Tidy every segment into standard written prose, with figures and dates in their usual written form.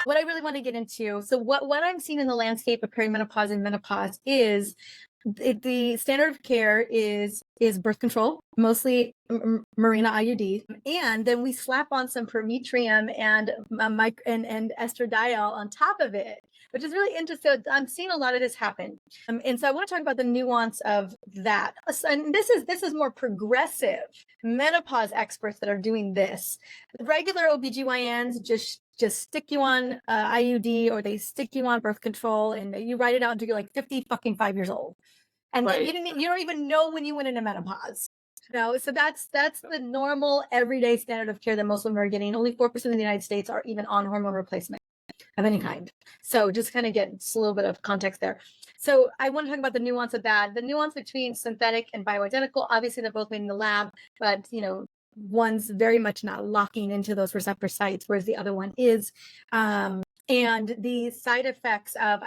what I really want to get into. So what I'm seeing in the landscape of perimenopause and menopause is the standard of care is birth control, mostly Mirena IUD, and then we slap on some permetrium and and estradiol on top of it, which is really interesting. I'm seeing a lot of this happen, and so I want to talk about the nuance of that. And this is more progressive menopause experts that are doing this. Regular OBGYNs just stick you on IUD, or they stick you on birth control, and you write it out until you're like 55 years old. And Right. you don't even know when you went into menopause. So that's the normal everyday standard of care that most women are getting. Only 4% of the United States are even on hormone replacement of any kind. So just kind of get just a little bit of context there. So I want to talk about the nuance of that. The nuance between synthetic and bioidentical. Obviously, they're both made in the lab, but one's very much not locking into those receptor sites, whereas the other one is. And the side effects of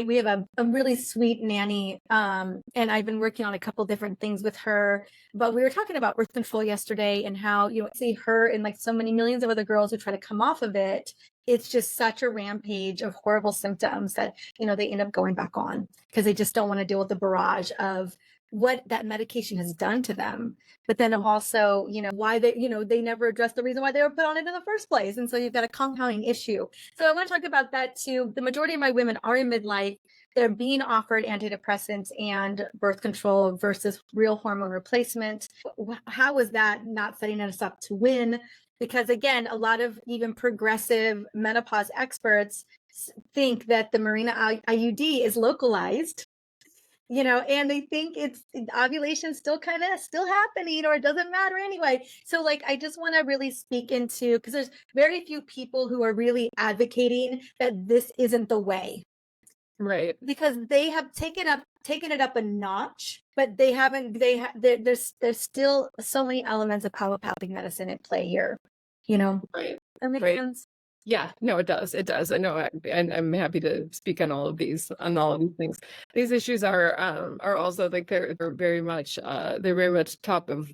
we have a really sweet nanny, and I've been working on a couple different things with her, but we were talking about birth control yesterday and how see her and like so many millions of other girls who try to come off of it. It's just such a rampage of horrible symptoms that they end up going back on because they just don't want to deal with the barrage of what that medication has done to them, but then also why they never addressed the reason why they were put on it in the first place, and so you've got a compounding issue. So I want to talk about that too. The majority of my women are in midlife. They're being offered antidepressants and birth control versus real hormone replacement. How is that not setting us up to win? Because again, a lot of even progressive menopause experts think that the Mirena IUD is localized, and they think it's ovulation still happening, or it doesn't matter anyway. So I just want to really speak into, because there's very few people who are really advocating that this isn't the way. Right. Because they have taken it up a notch, but they haven't, there's still so many elements of allopathic medicine at play here, Right. That makes Right. sense. Yeah, no, it does. It does. I know, and I'm happy to speak on all of these things. These issues are also like they're very much top of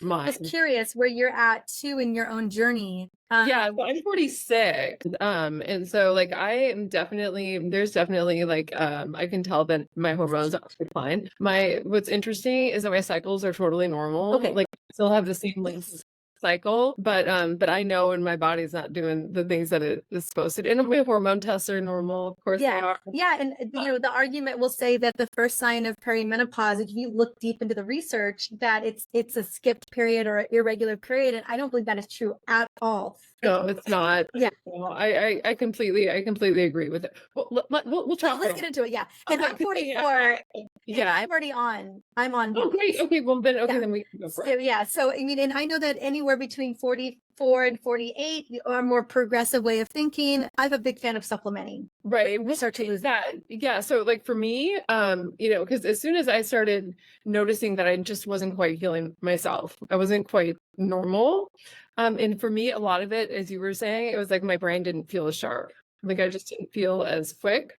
mind. Just curious where you're at too in your own journey. Yeah, well, I'm 46. And so like there's definitely like I can tell that my hormones are decline. What's interesting is that my cycles are totally normal. Okay. Like I still have the same length cycle, but I know when my body's not doing the things that it is supposed to do. And my hormone tests are normal, of course they are. Yeah, and the argument will say that the first sign of perimenopause, if you look deep into the research, that it's a skipped period or an irregular period, and I don't believe that is true at all. No, it's not. Yeah. No, I completely agree with it. We'll talk. Let's get into it. Yeah, because I'm 44. Yeah, I'm on. Oh, great. Okay, well then, then we can go for it. So, yeah. So I mean, and I know that anywhere between 44 and 48 are a more progressive way of thinking. I'm a big fan of supplementing. Right. We start to lose that. Yeah. So like for me, because as soon as I started noticing that I just wasn't quite healing myself, I wasn't quite normal. And for me, a lot of it, as you were saying, it was like my brain didn't feel as sharp. Like I just didn't feel as quick.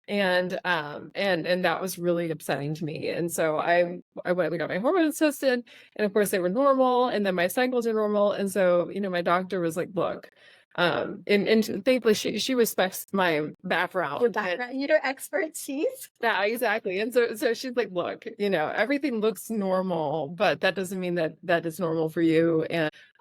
And that was really upsetting to me. And so I we got my hormones tested, and of course they were normal, and then my cycles are normal. And so, my doctor was like, look, and thankfully she respects my background. Your expertise. Yeah, exactly. And so she's like, look, everything looks normal, but that doesn't mean that is normal for you.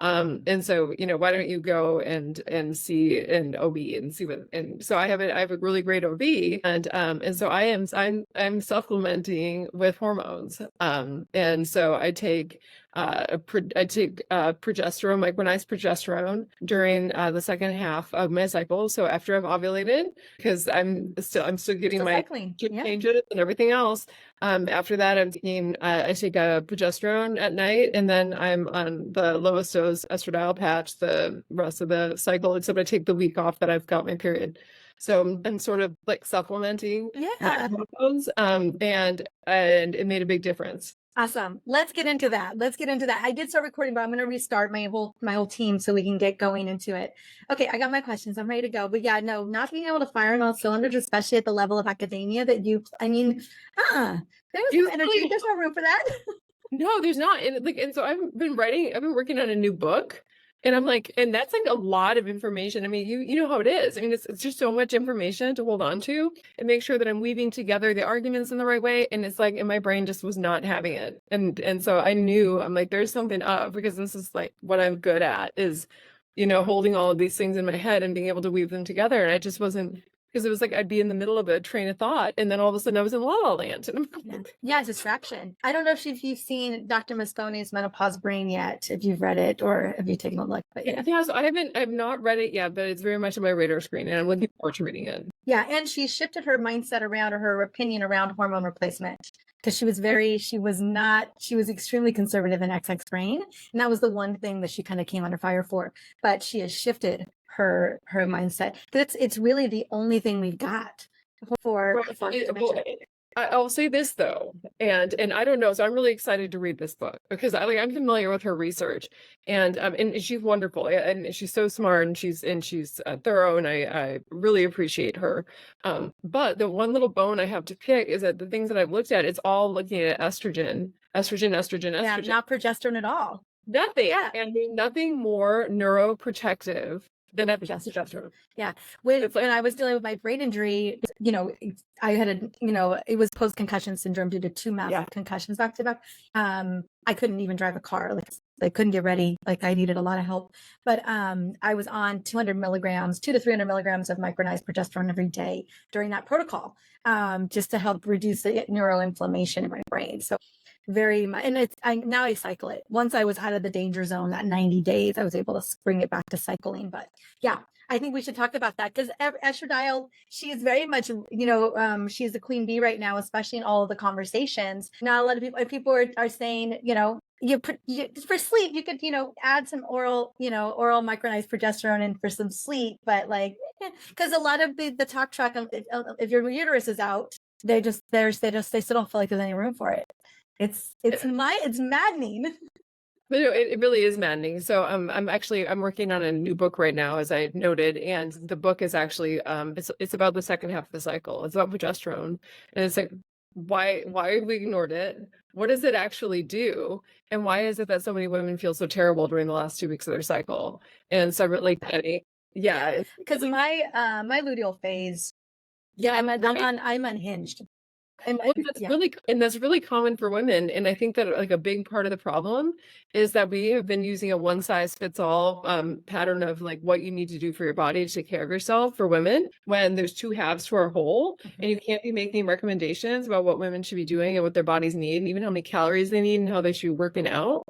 And so, why don't you go and see an OB and see what, and so I have a really great OB, and so I'm supplementing with hormones. And so I take progesterone, like nice progesterone during the second half of my cycle. So after I've ovulated, because I'm still getting my changes and everything else. After that, I take a progesterone at night, and then I'm on the lowest dose estradiol patch the rest of the cycle, except I take the week off that I've got my period. So I'm sort of like supplementing hormones, and it made a big difference. Awesome. Let's get into that. I did start recording, but I'm going to restart my whole team so we can get going into it. Okay, I got my questions. I'm ready to go. But yeah, no, not being able to fire on all cylinders, especially at the level of academia that there's no energy. There's no room for that. No, there's not. And so I've been working on a new book. And I'm like, and that's like a lot of information. I mean, you know how it is. I mean, it's just so much information to hold on to and make sure that I'm weaving together the arguments in the right way. And it's like, and my brain just was not having it. And so I knew, I'm like, there's something up, because this is like what I'm good at, is, holding all of these things in my head and being able to weave them together. And I just wasn't, because it was like I'd be in the middle of a train of thought, and then all of a sudden I was in La La Land. And Yeah, it's distraction. I don't know if you've seen Dr. Moscone's Menopause Brain yet, if you've read it or have you taken a look. But yeah. So I've not read it yet, but it's very much on my radar screen, and I'm looking forward to reading it. Yeah, and she shifted her mindset around, or her opinion around, hormone replacement, because she was extremely conservative in XX brain, and that was the one thing that she kind of came under fire for. But she has shifted her mindset. It's really the only thing we've got for I'll say this though, and I don't know, so I'm really excited to read this book, because I'm familiar with her research, and she's wonderful, and she's so smart, and she's thorough, and I really appreciate her. But the one little bone I have to pick is that the things that I've looked at, it's all looking at estrogen. Yeah, not progesterone at all. Nothing. Yeah. And nothing more neuroprotective than progesterone. Yeah. When I was dealing with my brain injury, I had it was post-concussion syndrome due to 2 massive concussions back to back. I couldn't even drive a car. Like, I couldn't get ready. Like, I needed a lot of help. But I was on 200 milligrams, 200 to 300 milligrams of micronized progesterone every day during that protocol, just to help reduce the neuroinflammation in my brain. So very much, and now I cycle it. Once I was out of the danger zone, that 90 days, I was able to bring it back to cycling. But yeah, I think we should talk about that, because estradiol, she is very much, she's the queen bee right now, especially in all of the conversations. Not a lot of people are saying, for sleep, you could, add some oral micronized progesterone in for some sleep, but because a lot of the talk track, if your uterus is out, they still don't feel like there's any room for it. It's maddening. But it really is maddening. So I'm working on a new book right now, as I noted, and the book is actually it's about the second half of the cycle. It's about progesterone, and it's like, why have we ignored it? What does it actually do? And why is it that so many women feel so terrible during the last 2 weeks of their cycle? And so really, because my luteal phase, I'm unhinged. That's really common for women. And I think that like a big part of the problem is that we have been using a one size fits all pattern of like what you need to do for your body to take care of yourself for women, when there's 2 halves to our whole, and you can't be making recommendations about what women should be doing and what their bodies need, and even how many calories they need and how they should be working out,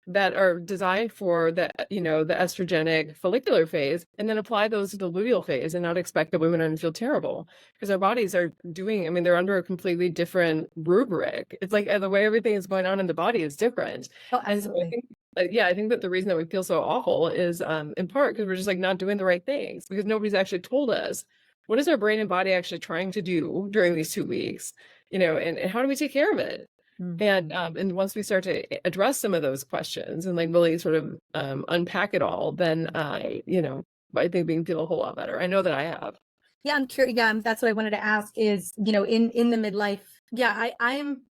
that are designed for the estrogenic follicular phase, and then apply those to the luteal phase and not expect that women are going to feel terrible, because our bodies are they're under a completely different rubric. It's like the way everything is going on in the body is different. Oh, and so I think that the reason that we feel so awful is in part because we're just like not doing the right things, because nobody's actually told us what is our brain and body actually trying to do during these 2 weeks, and how do we take care of it? And once we start to address some of those questions and like really sort of unpack it all, then I think we can feel a whole lot better. I know that I have. Yeah, I'm curious. Yeah, that's what I wanted to ask is, in the midlife. Yeah,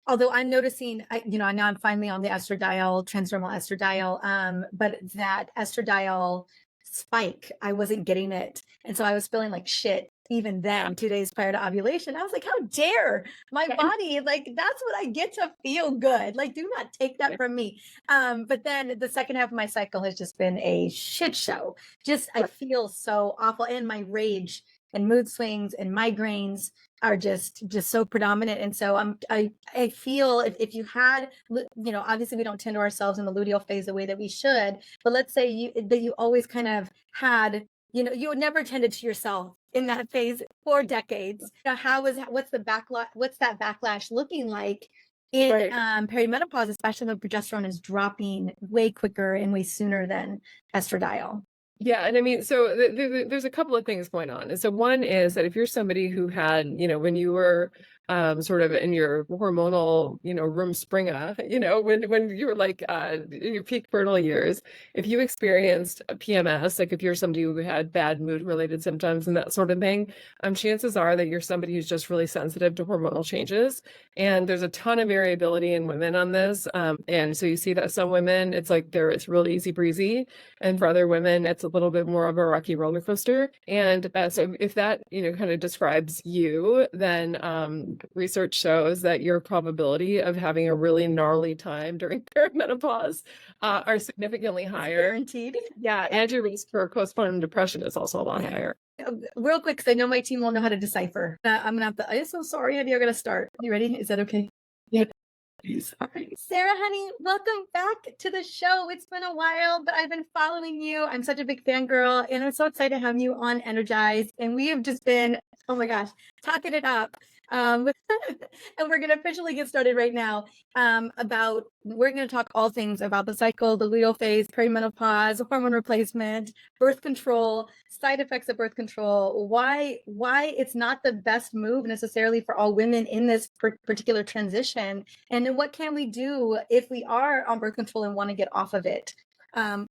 although I'm noticing, now I'm finally on the estradiol, transdermal estradiol, but that estradiol spike, I wasn't getting it. And so I was feeling like shit even then, 2 days prior to ovulation. I was like, how dare my body, like, that's what I get to feel good. Like, do not take that from me. But then the second half of my cycle has just been a shit show. I feel so awful, and my rage and mood swings and migraines are just so predominant. And so I feel if you had, obviously we don't tend to ourselves in the luteal phase the way that we should, but let's say you always kind of had, you never tended to yourself in that phase for decades. What's that backlash looking like in perimenopause, especially when progesterone is dropping way quicker and way sooner than estradiol? Yeah. And so there's a couple of things going on. And so one is that if you're somebody who had, when you were sort of in your hormonal, rumspringa, when you're like in your peak fertile years, if you experienced a PMS, like if you're somebody who had bad mood related symptoms and that sort of thing, chances are that you're somebody who's just really sensitive to hormonal changes. And there's a ton of variability in women on this. And so you see that some women, it's like it's real easy breezy. And for other women, it's a little bit more of a rocky roller coaster. And so if that, kind of describes you, then research shows that your probability of having a really gnarly time during perimenopause are significantly higher. Guaranteed. Yeah, and your risk for postpartum depression is also a lot higher. Real quick, because I know my team will know how to decipher. I'm gonna have to. I'm so sorry, honey. You're gonna start. You ready? Is that okay? Yeah. All right, Sarah, honey, welcome back to the show. It's been a while, but I've been following you. I'm such a big fangirl, and I'm so excited to have you on Energized. And we have just been, oh my gosh, talking it up. And we're going to officially get started right now. We're going to talk all things about the cycle, the luteal phase, perimenopause, hormone replacement, birth control, side effects of birth control, why it's not the best move necessarily for all women in this particular transition, and then what can we do if we are on birth control and want to get off of it.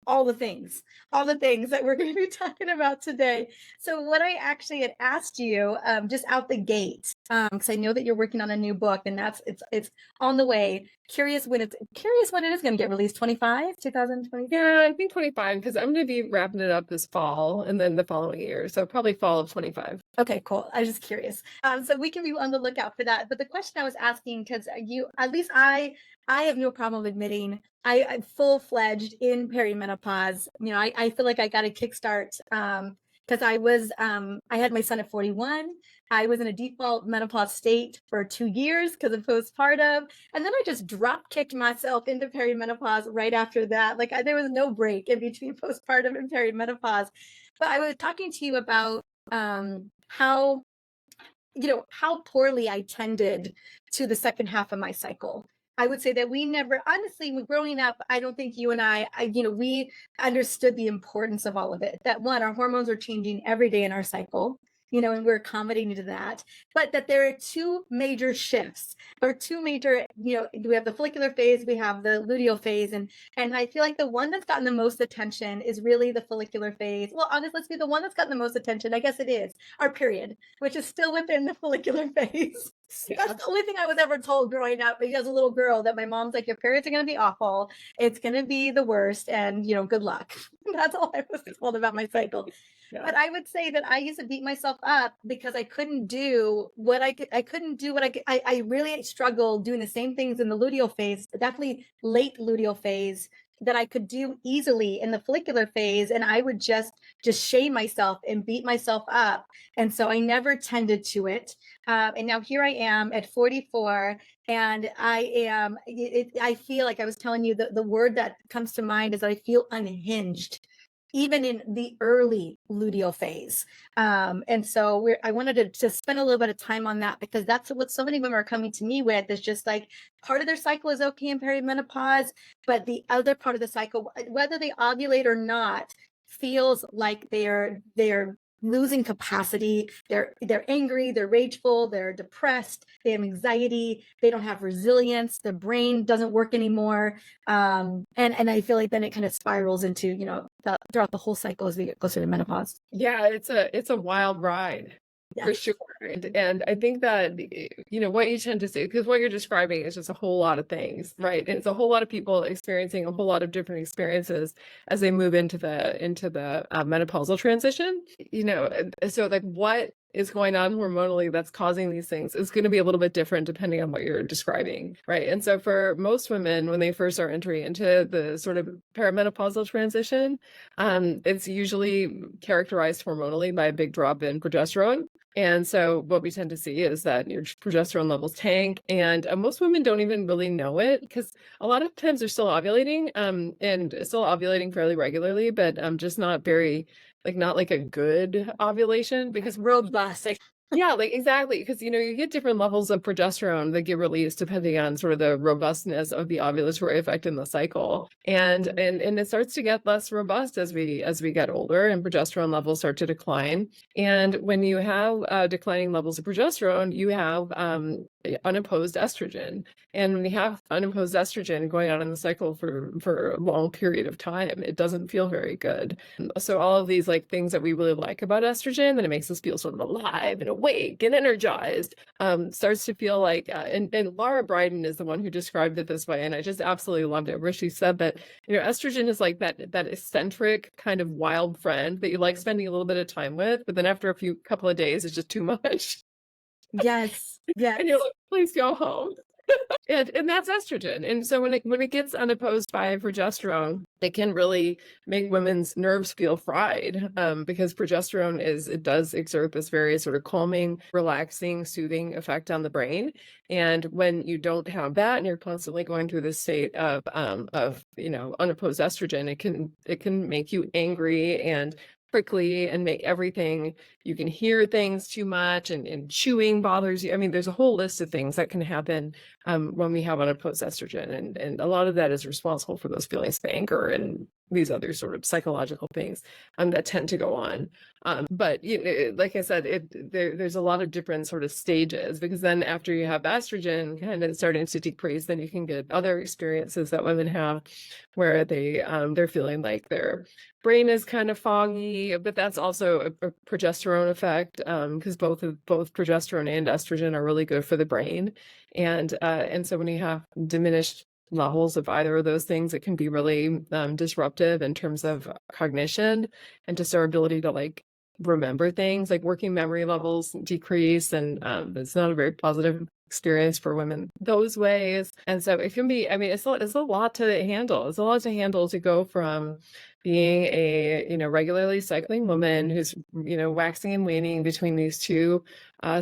All the things that we're going to be talking about today. So what I actually had asked you just out the gate, because I know that you're working on a new book, and it's on the way. Curious when it is going to get released. 2020. Yeah, I think 25, because I'm going to be wrapping it up this fall and then the following year. So probably fall of 25. Okay, cool. I was just curious. So we can be on the lookout for that. But the question I was asking, because at least I have no problem admitting I'm full-fledged in perimenopause. I feel like I got a kickstart because I had my son at 41. I was in a default menopause state for 2 years because of postpartum. And then I just drop kicked myself into perimenopause right after that. Like there was no break in between postpartum and perimenopause. But I was talking to you about how poorly I tended to the second half of my cycle. I would say that we never, honestly, when growing up, I don't think you and I, we understood the importance of all of it. That one, our hormones are changing every day in our cycle, and we're accommodating to that. But that there are two major shifts, or two major, we have the follicular phase, we have the luteal phase, and I feel like the one that's gotten the most attention is really the follicular phase. Well, honestly, let's be the one that's gotten the most attention. I guess it is our period, which is still within the follicular phase. Yeah. That's the only thing I was ever told growing up as a little girl, that my mom's like, your periods are going to be awful. It's going to be the worst. And, good luck. That's all I was told about my cycle. Yeah. But I would say that I used to beat myself up because I couldn't do what I really struggled doing the same things in the luteal phase, definitely late luteal phase, that I could do easily in the follicular phase. And I would just shame myself and beat myself up. And so I never tended to it. And now here I am at 44, and I feel like, I was telling you, the word that comes to mind is that I feel unhinged, even in the early luteal phase. And so I wanted to spend a little bit of time on that, because that's what so many women are coming to me with, is just like part of their cycle is okay in perimenopause, but the other part of the cycle, whether they ovulate or not, feels like they're losing capacity. They're angry, they're rageful, they're depressed, they have anxiety, they don't have resilience, their brain doesn't work anymore. And I feel like then it kind of spirals into, throughout the whole cycle as we get closer to menopause. Yeah, it's a wild ride. Yes. For sure. And I think that, what you tend to see, because what you're describing is just a whole lot of things, right? And it's a whole lot of people experiencing a whole lot of different experiences as they move into the menopausal transition, so like what is going on hormonally that's causing these things is going to be a little bit different depending on what you're describing, right? And so for most women, when they first are entering into the sort of perimenopausal transition, it's usually characterized hormonally by a big drop in progesterone. And so what we tend to see is that your progesterone levels tank, and most women don't even really know it, because a lot of times they're still ovulating, and still ovulating fairly regularly, but just not very, not like a good ovulation, because robust. Yeah, like exactly. Because you get different levels of progesterone that get released depending on sort of the robustness of the ovulatory effect in the cycle. And it starts to get less robust as we get older and progesterone levels start to decline. And when you have declining levels of progesterone, you have unopposed estrogen. And when you have unopposed estrogen going on in the cycle for a long period of time, it doesn't feel very good. So all of these like things that we really like about estrogen, that it makes us feel sort of alive and awake and energized, starts to feel like, and Laura Brydon is the one who described it this way, and I just absolutely loved it, where she said that estrogen is like that eccentric kind of wild friend that you like spending a little bit of time with, but then after a couple of days, it's just too much, Yes. Yes. and you're like, please go home. And that's estrogen. And so when it gets unopposed by progesterone, it can really make women's nerves feel fried, because progesterone it does exert this very sort of calming, relaxing, soothing effect on the brain. And when you don't have that and you're constantly going through this state of unopposed estrogen, it can make you angry and prickly and make everything, you can hear things too much, and chewing bothers you. I mean, there's a whole list of things that can happen when we have unopposed estrogen, and a lot of that is responsible for those feelings of anger and these other sort of psychological things that tend to go on. But like I said, there's a lot of different sort of stages, because then after you have estrogen kind of starting to decrease, then you can get other experiences that women have where they're feeling like their brain is kind of foggy, but that's also a progesterone effect, because both progesterone and estrogen are really good for the brain. And so when you have diminished levels of either of those things, it can be really disruptive in terms of cognition and just our ability to like remember things. Like working memory levels decrease, and it's not a very positive experience for women those ways. And so it can be, I mean, it's a lot to handle. It's a lot to handle to go from being a regularly cycling woman who's waxing and waning between these two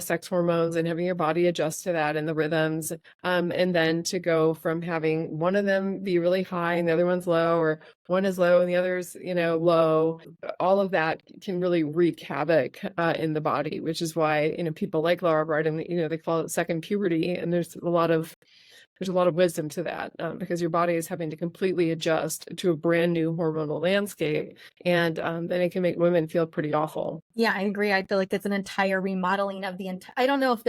sex hormones, and having your body adjust to that and the rhythms, and then to go from having one of them be really high and the other one's low, or one is low and the other's low. All of that can really wreak havoc in the body, which is why people like Laura Brydon, they call it second puberty, and there's a lot of wisdom to that, because your body is having to completely adjust to a brand new hormonal landscape, and then it can make women feel pretty awful. Yeah, I agree. I feel like it's an entire remodeling of the entire. I don't know if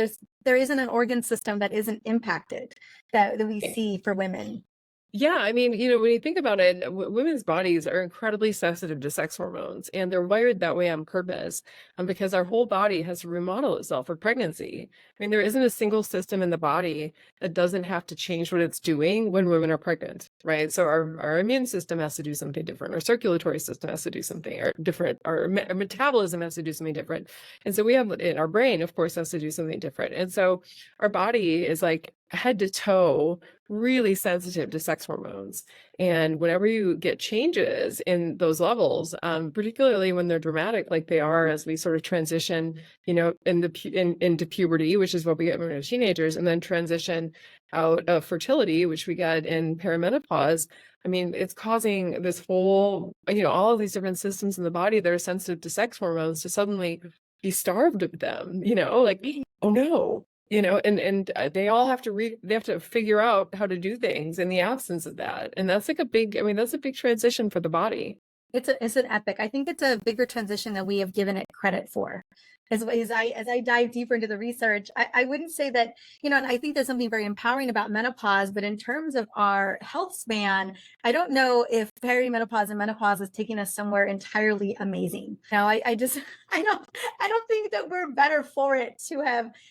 there isn't an organ system that isn't impacted that we see for women. Yeah, I mean, when you think about it, women's bodies are incredibly sensitive to sex hormones, and they're wired that way on purpose, because our whole body has to remodel itself for pregnancy. I mean, there isn't a single system in the body that doesn't have to change what it's doing when women are pregnant, right? So our immune system has to do something different, our circulatory system has to do something different, our metabolism has to do something different. And so we have our brain, of course, has to do something different. And so our body is like head to toe really sensitive to sex hormones. And whenever you get changes in those levels, particularly when they're dramatic, like they are as we sort of transition, into puberty, which is what we get when we're teenagers, and then transition out of fertility, which we get in perimenopause. I mean, it's causing this whole, all of these different systems in the body that are sensitive to sex hormones to suddenly be starved of them, like, oh no. And they all have to figure out how to do things in the absence of that. And that's like that's a big transition for the body. It's an epic. I think it's a bigger transition than we have given it credit for. As I dive deeper into the research, I wouldn't say that, and I think there's something very empowering about menopause, but in terms of our health span, I don't know if perimenopause and menopause is taking us somewhere entirely amazing. Now, I don't think that we're better for it to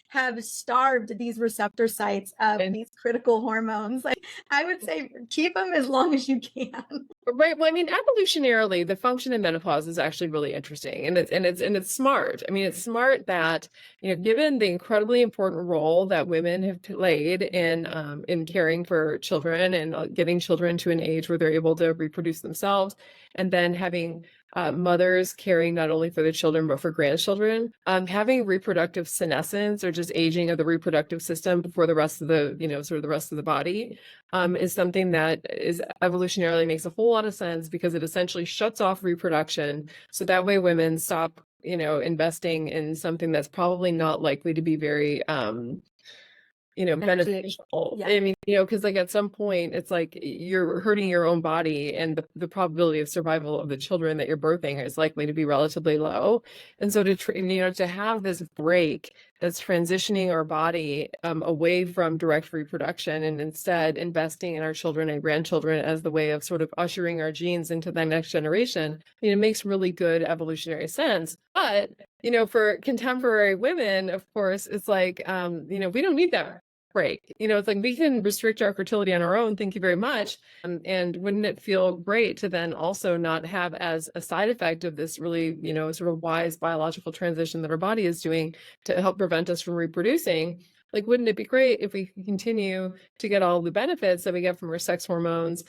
have starved these receptor sites of these critical hormones. Like, I would say keep them as long as you can. Right. Well, I mean, evolutionarily, the function in menopause is actually really interesting, and it's smart. I mean, it's smart that given the incredibly important role that women have played in caring for children and getting children to an age where they're able to reproduce themselves, and then having mothers caring not only for the children but for grandchildren, having reproductive senescence, or just aging of the reproductive system before the rest of the sort of the rest of the body, is something that is evolutionarily makes a whole lot of sense, because it essentially shuts off reproduction, so that way women stop investing in something that's probably not likely to be very beneficial. Yeah. I mean, because like at some point it's like you're hurting your own body, and the probability of survival of the children that you're birthing is likely to be relatively low. And so to have this break that's transitioning our body away from direct reproduction and instead investing in our children and grandchildren as the way of sort of ushering our genes into the next generation, makes really good evolutionary sense. But for contemporary women, of course, it's like, we don't need that break. It's like we can restrict our fertility on our own. Thank you very much. And wouldn't it feel great to then also not have as a side effect of this really, sort of wise biological transition that our body is doing to help prevent us from reproducing? Like, wouldn't it be great if we could continue to get all the benefits that we get from our sex hormones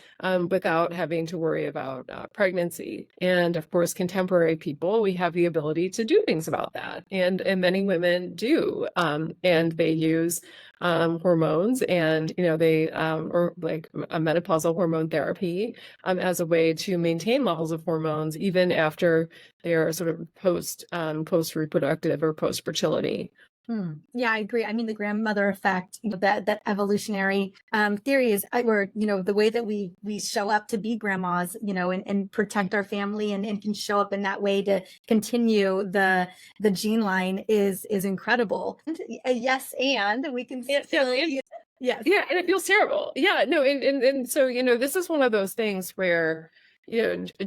without having to worry about pregnancy? And of course, contemporary people, we have the ability to do things about that. And many women do. And they use hormones, and they or like a menopausal hormone therapy as a way to maintain levels of hormones even after they are sort of post reproductive or post fertility. Yeah, I agree. I mean, the grandmother effect, that evolutionary theory is where, the way that we show up to be grandmas, and protect our family and can show up in that way to continue the gene line is incredible. Yes, and we can still, yes. Yeah, and it feels terrible. Yeah, no, and so, this is one of those things where,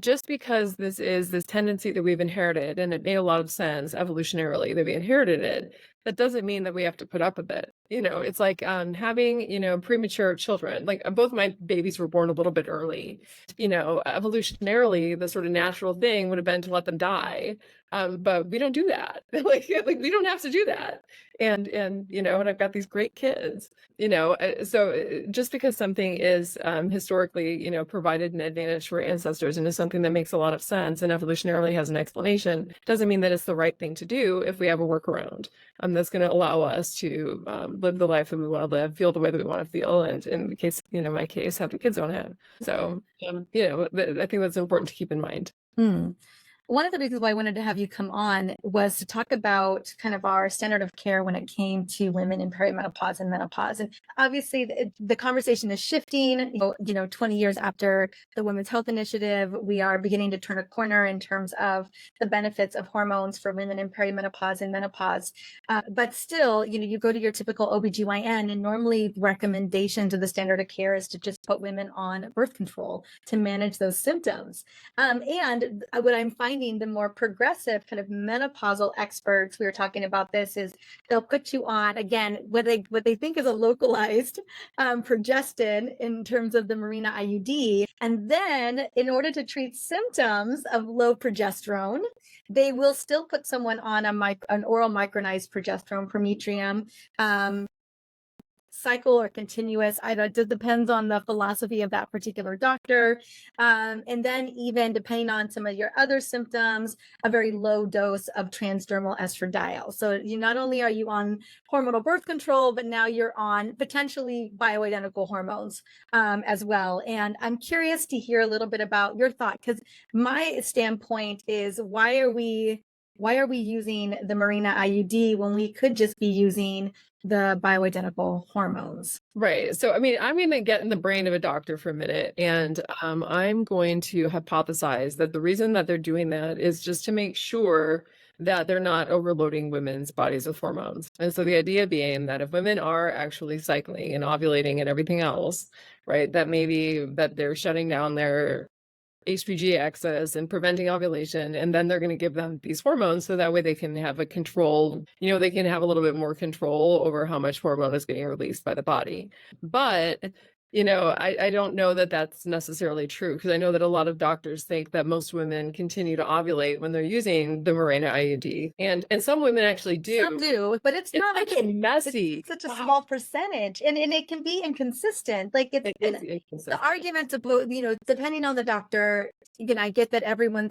just because this is this tendency that we've inherited, and it made a lot of sense evolutionarily that we inherited it, that doesn't mean that we have to put up with it. It's like having, premature children. Like both my babies were born a little bit early. Evolutionarily, the sort of natural thing would have been to let them die. But we don't do that. like we don't have to do that. And and I've got these great kids. So just because something is historically, provided an advantage for ancestors and is something that makes a lot of sense and evolutionarily has an explanation, doesn't mean that it's the right thing to do if we have a workaround that's going to allow us to live the life that we want to live, feel the way that we want to feel, and in the case, my case, have the kids want to have. So, I think that's important to keep in mind. One of the reasons why I wanted to have you come on was to talk about kind of our standard of care when it came to women in perimenopause and menopause. And obviously the conversation is shifting, 20 years after the Women's Health Initiative, we are beginning to turn a corner in terms of the benefits of hormones for women in perimenopause and menopause. But still, you go to your typical OBGYN, and normally the recommendation to the standard of care is to just put women on birth control to manage those symptoms. And what I'm finding, the more progressive kind of menopausal experts, we were talking about this, is they'll put you on, again, what they think is a localized progestin in terms of the Mirena IUD. And then in order to treat symptoms of low progesterone, they will still put someone on an oral micronized progesterone, Prometrium, cycle or continuous. It depends on the philosophy of that particular doctor. And then even depending on some of your other symptoms, a very low dose of transdermal estradiol. So not only are you on hormonal birth control, but now you're on potentially bioidentical hormones as well. And I'm curious to hear a little bit about your thought, because my standpoint is, why are we using the Mirena IUD when we could just be using the bioidentical hormones? Right. So, I mean, I'm going to get in the brain of a doctor for a minute, and I'm going to hypothesize that the reason that they're doing that is just to make sure that they're not overloading women's bodies with hormones. And so the idea being that if women are actually cycling and ovulating and everything else, right, that maybe that they're shutting down their HPG axis and preventing ovulation, and then they're going to give them these hormones so that way they can have a control, they can have a little bit more control over how much hormone is getting released by the body. But I don't know that that's necessarily true, because I know that a lot of doctors think that most women continue to ovulate when they're using the Mirena IUD, and some women actually do. Some do, but it's not like messy. It's such a small percentage, and it can be inconsistent. Like It is inconsistent. The argument about, depending on the doctor, I get that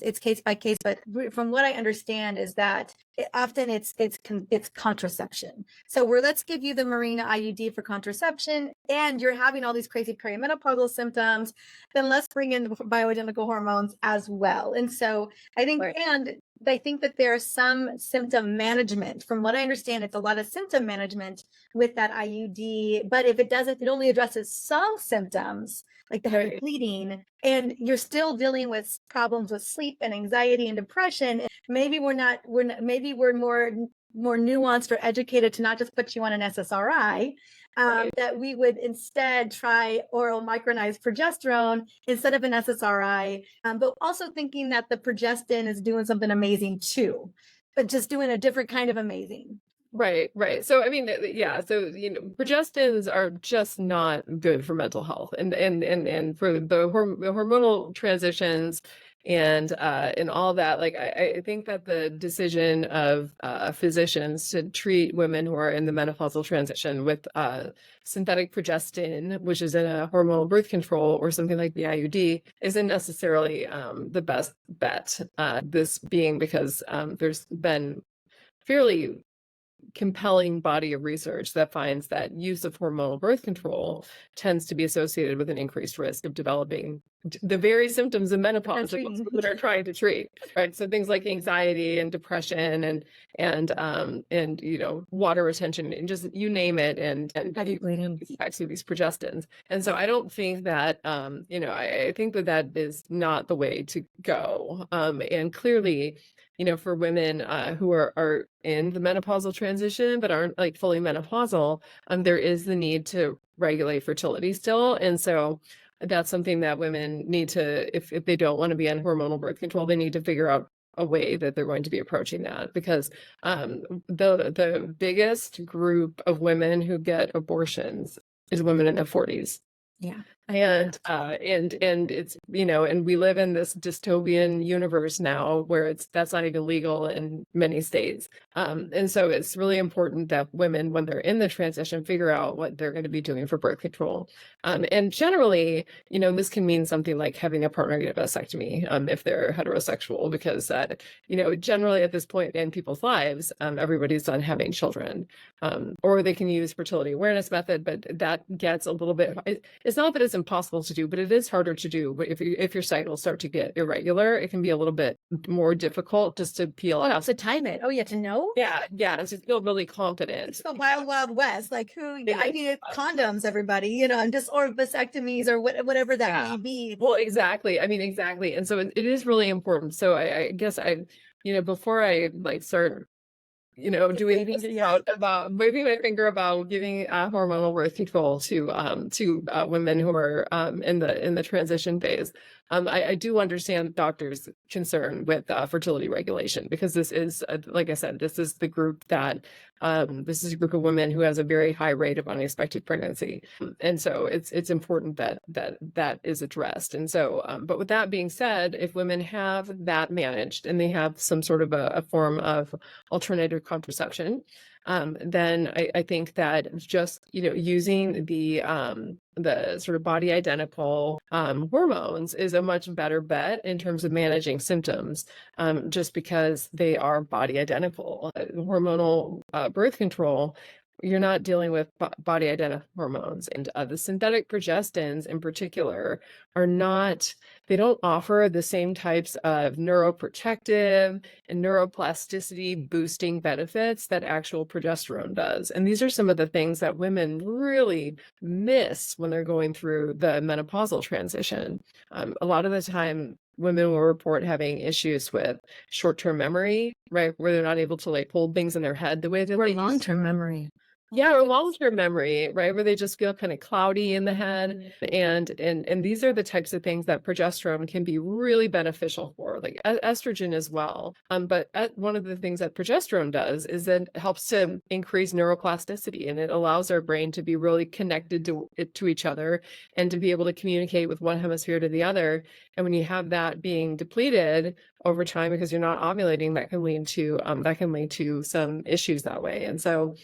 it's case by case, but from what I understand is that often it's contraception. So let's give you the Mirena IUD for contraception, and you're having all these these crazy perimenopausal symptoms, then let's bring in the bioidentical hormones as well. And so I think, Right. and I think that there's some symptom management. From what I understand, it's a lot of symptom management with that IUD. But if it only addresses some symptoms, like the heavy Right. bleeding, and you're still dealing with problems with sleep and anxiety and depression, maybe maybe we're more nuanced or educated to not just put you on an SSRI, Right. that we would instead try oral micronized progesterone instead of an SSRI, but also thinking that the progestin is doing something amazing too, but just doing a different kind of amazing. Right, right. So I mean, yeah. So progestins are just not good for mental health, and for the hormonal transitions, and all that. Like I think that the decision of physicians to treat women who are in the menopausal transition with synthetic progestin, which is in a hormonal birth control or something like the IUD, isn't necessarily the best bet. This being because there's been fairly compelling body of research that finds that use of hormonal birth control tends to be associated with an increased risk of developing the very symptoms of menopause that most women are trying to treat, right? So things like anxiety and depression and water retention and just you name it, and heavy bleeding effects of these progestins. And so I don't think that I think that is not the way to go. And clearly, for women who are in the menopausal transition but aren't like fully menopausal, there is the need to regulate fertility still. And so that's something that women need to, if they don't want to be on hormonal birth control, they need to figure out a way that they're going to be approaching that, because the biggest group of women who get abortions is women in their 40s. Yeah. And it's, and we live in this dystopian universe now where that's not even legal in many states. And so it's really important that women, when they're in the transition, figure out what they're going to be doing for birth control. And generally, this can mean something like having a partner get a vasectomy, if they're heterosexual, because that, generally at this point in people's lives, everybody's done having children. Or they can use fertility awareness method, but that gets a little bit, it's not that it's impossible to do, but it is harder to do. But if your cycles start to get irregular, it can be a little bit more difficult just to peel out. To time it. Oh, yeah, to know? Yeah, and to feel really confident. It's the wild, wild west. Like I need condoms, everybody, and just, or vasectomies or whatever that may be. Well, exactly. I mean, exactly. And so it is really important. So I guess before I start doing about moving my finger about giving hormonal birth control to women who are in the transition phase. I do understand doctors' concern with fertility regulation, because this is, like I said, this is the group that this is a group of women who has a very high rate of unexpected pregnancy, and so it's important that is addressed. And so, but with that being said, if women have that managed and they have some sort of a form of alternative contraception, then I think that just using the sort of body identical hormones is a much better bet in terms of managing symptoms, just because they are body identical. Hormonal birth control, you're not dealing with body identical hormones, and the synthetic progestins in particular they don't offer the same types of neuroprotective and neuroplasticity boosting benefits that actual progesterone does. And these are some of the things that women really miss when they're going through the menopausal transition. A lot of the time, women will report having issues with short-term memory, right? Where they're not able to hold things in their head the way that Or long-term memory. Yeah, or long-term memory, right? Where they just feel kind of cloudy in the head. And these are the types of things that progesterone can be really beneficial for, like estrogen as well. But one of the things that progesterone does is that it helps to increase neuroplasticity, and it allows our brain to be really connected to each other and to be able to communicate with one hemisphere to the other. And when you have that being depleted over time because you're not ovulating, that can lead to some issues that way. And so,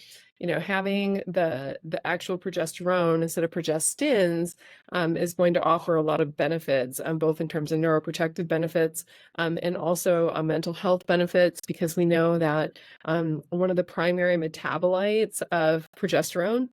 having the actual progesterone instead of progestins is going to offer a lot of benefits, both in terms of neuroprotective benefits and also mental health benefits, because we know that one of the primary metabolites of progesterone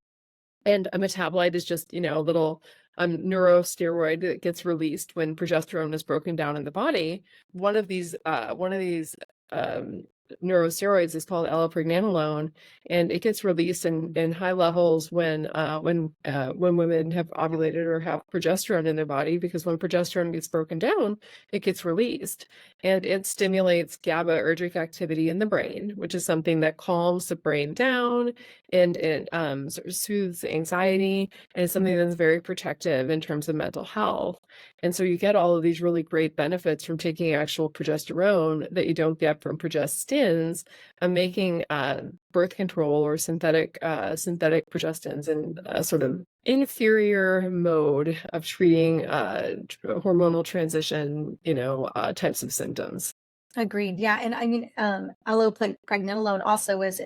And a metabolite is just, a little neurosteroid that gets released when progesterone is broken down in the body. One of these um, neurosteroids is called allopregnanolone, and it gets released in high levels when women have ovulated or have progesterone in their body, because when progesterone gets broken down, it gets released, and it stimulates GABAergic activity in the brain, which is something that calms the brain down, and it sort of soothes anxiety, and it's something that's very protective in terms of mental health. And so you get all of these really great benefits from taking actual progesterone that you don't get from progestins, and making birth control or synthetic progestins and sort of inferior mode of treating hormonal transition, types of symptoms. Agreed. Yeah. And I mean, allopregnanolone also is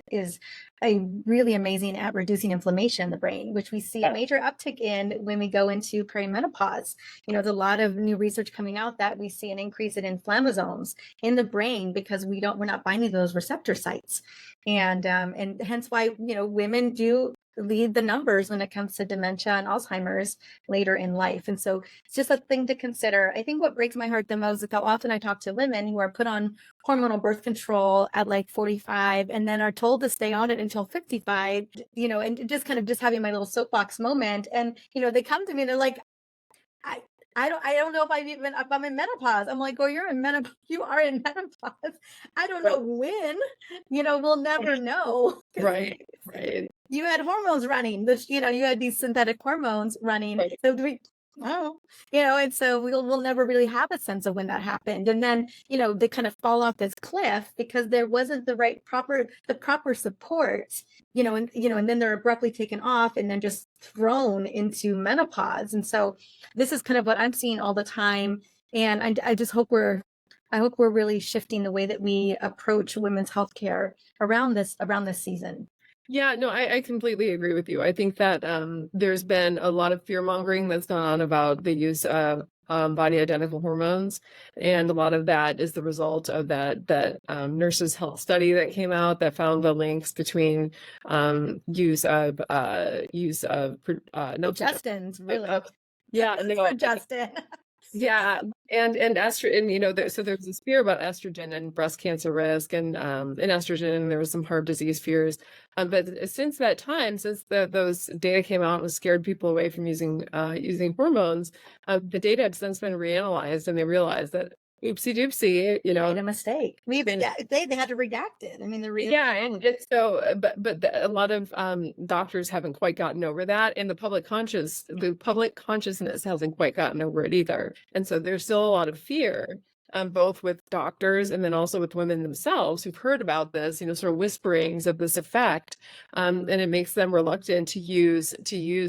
a really amazing at reducing inflammation in the brain, which we see a major uptick in when we go into perimenopause. There's a lot of new research coming out that we see an increase in inflammasomes in the brain because we're not binding those receptor sites. And hence why, women do lead the numbers when it comes to dementia and Alzheimer's later in life. And so it's just a thing to consider. I think what breaks my heart the most is how often I talk to women who are put on hormonal birth control at like 45 and then are told to stay on it until 55, and just kind of just having my little soapbox moment. And, they come to me and they're like, I don't know if I'm in menopause. I'm like, oh, you're in menopause. You are in menopause. I don't know when, we'll never know. Right. You had hormones running, you had these synthetic hormones running. Right. So do we, oh, and so we'll never really have a sense of when that happened. And then, they kind of fall off this cliff because there wasn't the proper support, and then they're abruptly taken off and then just thrown into menopause. And so this is kind of what I'm seeing all the time. And I just hope I hope we're really shifting the way that we approach women's healthcare around this season. Yeah, no, I completely agree with you. I think that there's been a lot of fear mongering that's gone on about the use of body identical hormones, and a lot of that is the result of that nurses' health study that came out that found the links between use of Progestins, really. Yeah, Progestin. yeah, and estrogen, so there's this fear about estrogen and breast cancer risk, and in estrogen there was some heart disease fears, but since that time, since those data came out and scared people away from using hormones, the data has since been reanalyzed, and they realized that oopsie doopsie, made a mistake. They had to redact it. I mean, and it's so, but a lot of doctors haven't quite gotten over that, and the public consciousness hasn't quite gotten over it either. And so there's still a lot of fear, both with doctors and then also with women themselves who've heard about this, sort of whisperings of this effect, and it makes them reluctant to use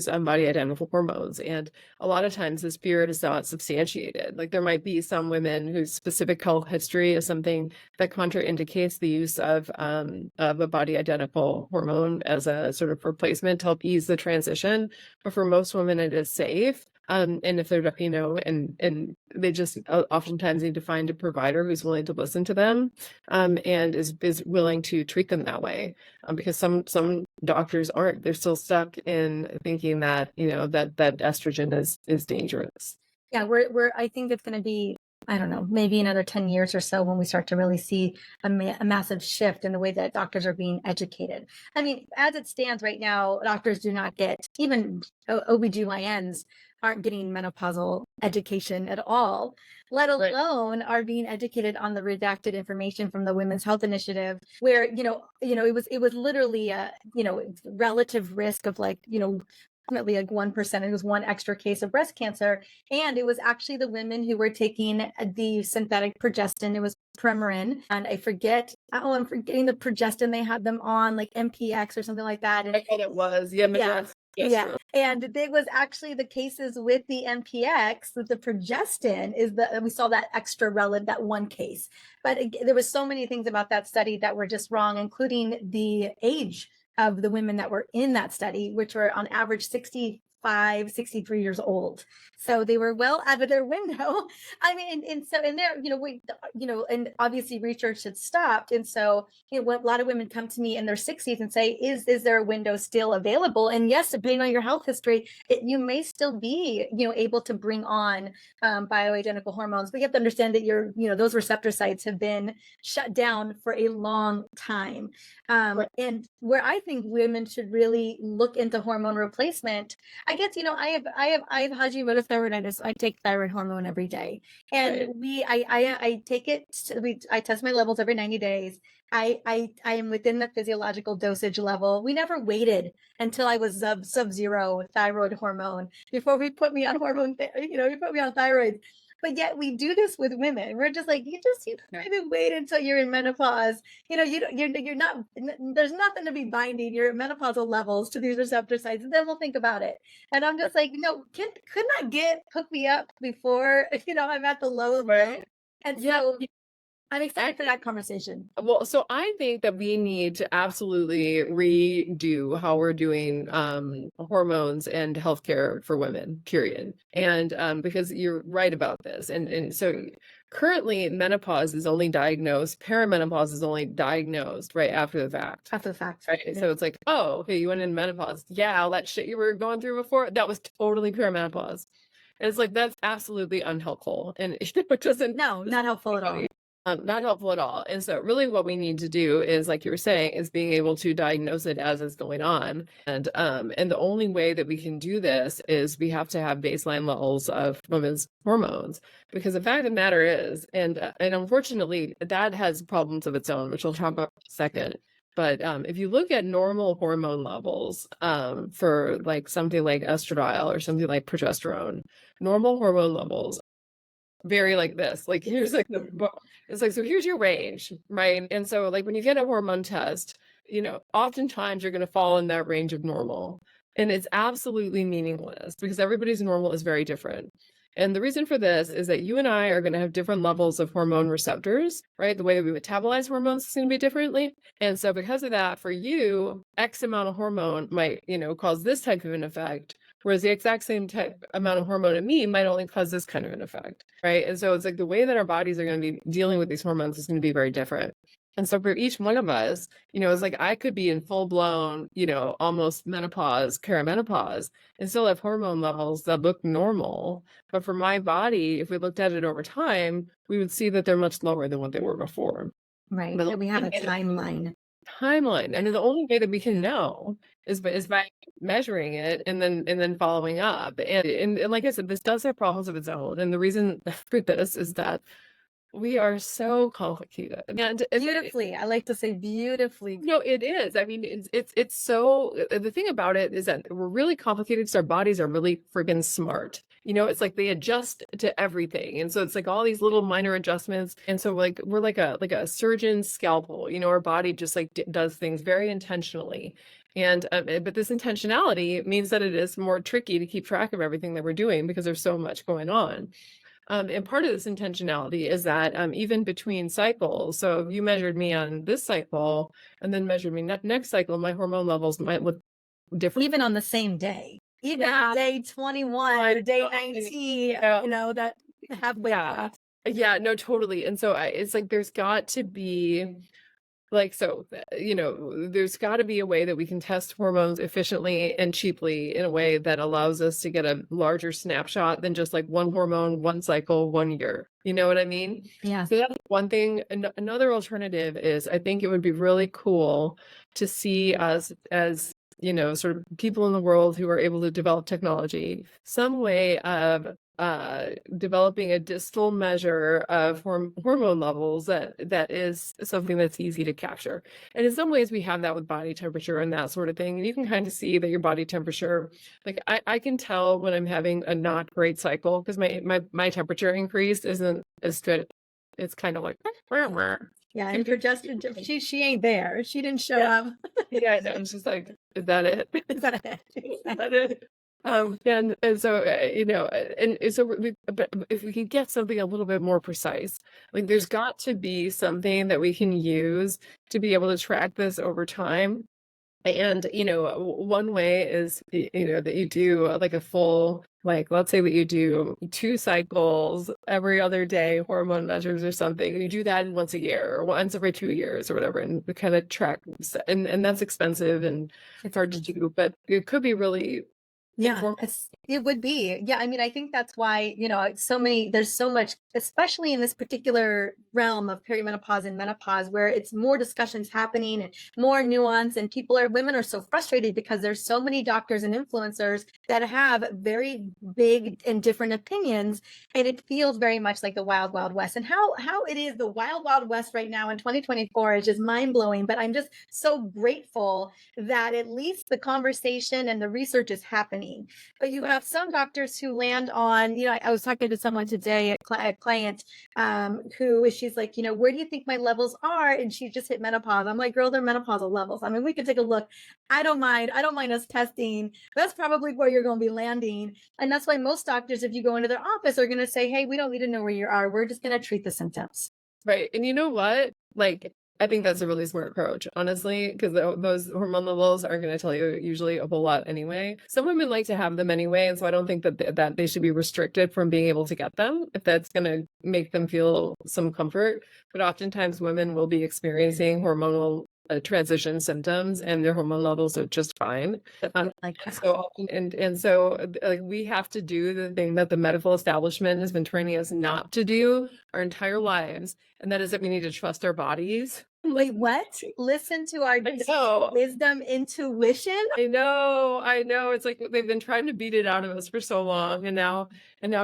body identical hormones. And a lot of times this fear is not substantiated. Like there might be some women whose specific health history is something that contraindicates the use of a body identical hormone as a sort of replacement to help ease the transition. But for most women, it is safe. And if they're, and they just oftentimes need to find a provider who's willing to listen to them, and is willing to treat them that way. Because some doctors aren't. They're still stuck in thinking that, that estrogen is dangerous. Yeah, I think it's going to be, I don't know, maybe another 10 years or so when we start to really see a massive shift in the way that doctors are being educated. I mean, as it stands right now, doctors do not get, even OBGYNs aren't getting menopausal education at all, let alone are being educated on the redacted information from the Women's Health Initiative, where, it was literally a, relative risk of ultimately like 1%. It was one extra case of breast cancer. And it was actually the women who were taking the synthetic progestin. It was Premarin. And I'm forgetting the progestin they had them on, like MPX or something like that. And I thought it was. Yeah. Yeah. And it was actually the cases with the MPX, with the progestin, we saw that extra relative, that one case. But there was so many things about that study that were just wrong, including the age of the women that were in that study, which were on average 65 65, 63 years old. So they were well out of their window. I mean, and so, and there, and obviously research had stopped. And so, a lot of women come to me in their 60s and say, is there a window still available? And yes, depending on your health history, you may still be, able to bring on bioidentical hormones, but you have to understand that those receptor sites have been shut down for a long time. And where I think women should really look into hormone replacement, I guess, I have Hashimoto's thyroiditis. I take thyroid hormone every day, and I take it. I test my levels every 90 days. I am within the physiological dosage level. We never waited until I was sub-zero thyroid hormone before we put me on we put me on thyroid. But yet we do this with women. We're just like, you don't even wait until you're in menopause. You're not, there's nothing to be binding your menopausal levels to these receptor sites. And then we'll think about it. And I'm just like, no, could not hook me up before, I'm at the low. Right. And so I'm excited for that conversation. Well, so I think that we need to absolutely redo how we're doing hormones and healthcare for women, period. And because you're right about this. And so currently menopause is only diagnosed, perimenopause is only diagnosed right after the fact. After the fact. Right. Yeah. So it's like, oh, okay, you went into menopause. Yeah, all that shit you were going through before, that was totally perimenopause. And it's like, that's absolutely unhelpful. And it doesn't. No, not helpful at all. Not helpful at all. And so really what we need to do is, like you were saying, is being able to diagnose it as it's going on. And the only way that we can do this is we have to have baseline levels of women's hormones, because the fact of the matter is, and unfortunately that has problems of its own, which we'll talk about in a second. But if you look at normal hormone levels for like something like estradiol or something like progesterone, normal hormone levels vary like this. Like here's like it's like, so here's your range, right? And so like when you get a hormone test, oftentimes you're going to fall in that range of normal, and it's absolutely meaningless because everybody's normal is very different. And the reason for this is that you and I are going to have different levels of hormone receptors, right? The way that we metabolize hormones is going to be differently. And so because of that, for you, X amount of hormone might, cause this type of an effect, whereas the exact same type amount of hormone in me might only cause this kind of an effect, right? And so it's like the way that our bodies are going to be dealing with these hormones is going to be very different. And so for each one of us, it's like I could be in full blown, almost menopause, perimenopause, and still have hormone levels that look normal. But for my body, if we looked at it over time, we would see that they're much lower than what they were before. Right. But we have a timeline. And the only way that we can know is by measuring it and then following up. And like I said, this does have problems of its own. And the reason for this is that we are so complicated, and beautifully. I like to say beautifully. No, it is. I mean, it's so. The thing about it is that we're really complicated because our bodies are really friggin' smart. It's like they adjust to everything, and so it's like all these little minor adjustments. And so like we're like a surgeon's scalpel. Our body just like does things very intentionally. And but this intentionality means that it is more tricky to keep track of everything that we're doing because there's so much going on. And part of this intentionality is that even between cycles, so if you measured me on this cycle and then measured me next cycle, my hormone levels might look different. Even on the same day. Even day 21 or day 19, that halfway. Yeah, no, totally. And so it's like there's got to be there's got to be a way that we can test hormones efficiently and cheaply in a way that allows us to get a larger snapshot than just like one hormone, one cycle, 1 year. You know what I mean? Yeah. So that's one thing. Another alternative is I think it would be really cool to see us as, sort of people in the world who are able to develop technology, some way of developing a distal measure of hormone levels that is something that's easy to capture. And in some ways we have that with body temperature and that sort of thing. And you can kind of see that your body temperature, like I can tell when I'm having a not great cycle because my temperature increase isn't as good. It's kind of like yeah, and progesterone, she ain't there. She didn't show up. Yeah, I know. It's just like, is that it? Is that it? Is that it? And so and so but if we can get something a little bit more precise, like there's got to be something that we can use to be able to track this over time And, one way is, that you do like a full, like, let's say that you do 2 cycles every other day, hormone measures or something. And you do that once a year or once every 2 years or whatever, and we kind of track. And that's expensive and it's hard to do, but it could be really Yeah, informative. it would be. Yeah, I mean, I think that's why, there's so much, especially in this particular realm of perimenopause and menopause, where it's more discussions happening and more nuance, and women are so frustrated because there's so many doctors and influencers that have very big and different opinions, and it feels very much like the wild, wild west. And how it is the wild, wild west right now in 2024 is just mind blowing. But I'm just so grateful that at least the conversation and the research is happening. But you have some doctors who land on, I was talking to someone today, a client, she's like, where do you think my levels are? And she just hit menopause. I'm like, girl, they're menopausal levels. I mean, we could take a look. I don't mind us testing. That's probably where you're going to be landing. And that's why most doctors, if you go into their office, are going to say, hey, we don't need to know where you are. We're just going to treat the symptoms. Right. And you know what? Like, I think that's a really smart approach, honestly, because those hormone levels aren't going to tell you usually a whole lot anyway. Some women like to have them anyway, and so I don't think that they should be restricted from being able to get them if that's going to make them feel some comfort. But oftentimes women will be experiencing hormonal transition symptoms, and their hormone levels are just fine. Like So often, and so like we have to do the thing that the medical establishment has been training us not to do our entire lives, and that is that we need to trust our bodies. Wait, what? Listen to our wisdom, intuition. I know. It's like they've been trying to beat it out of us for so long, and now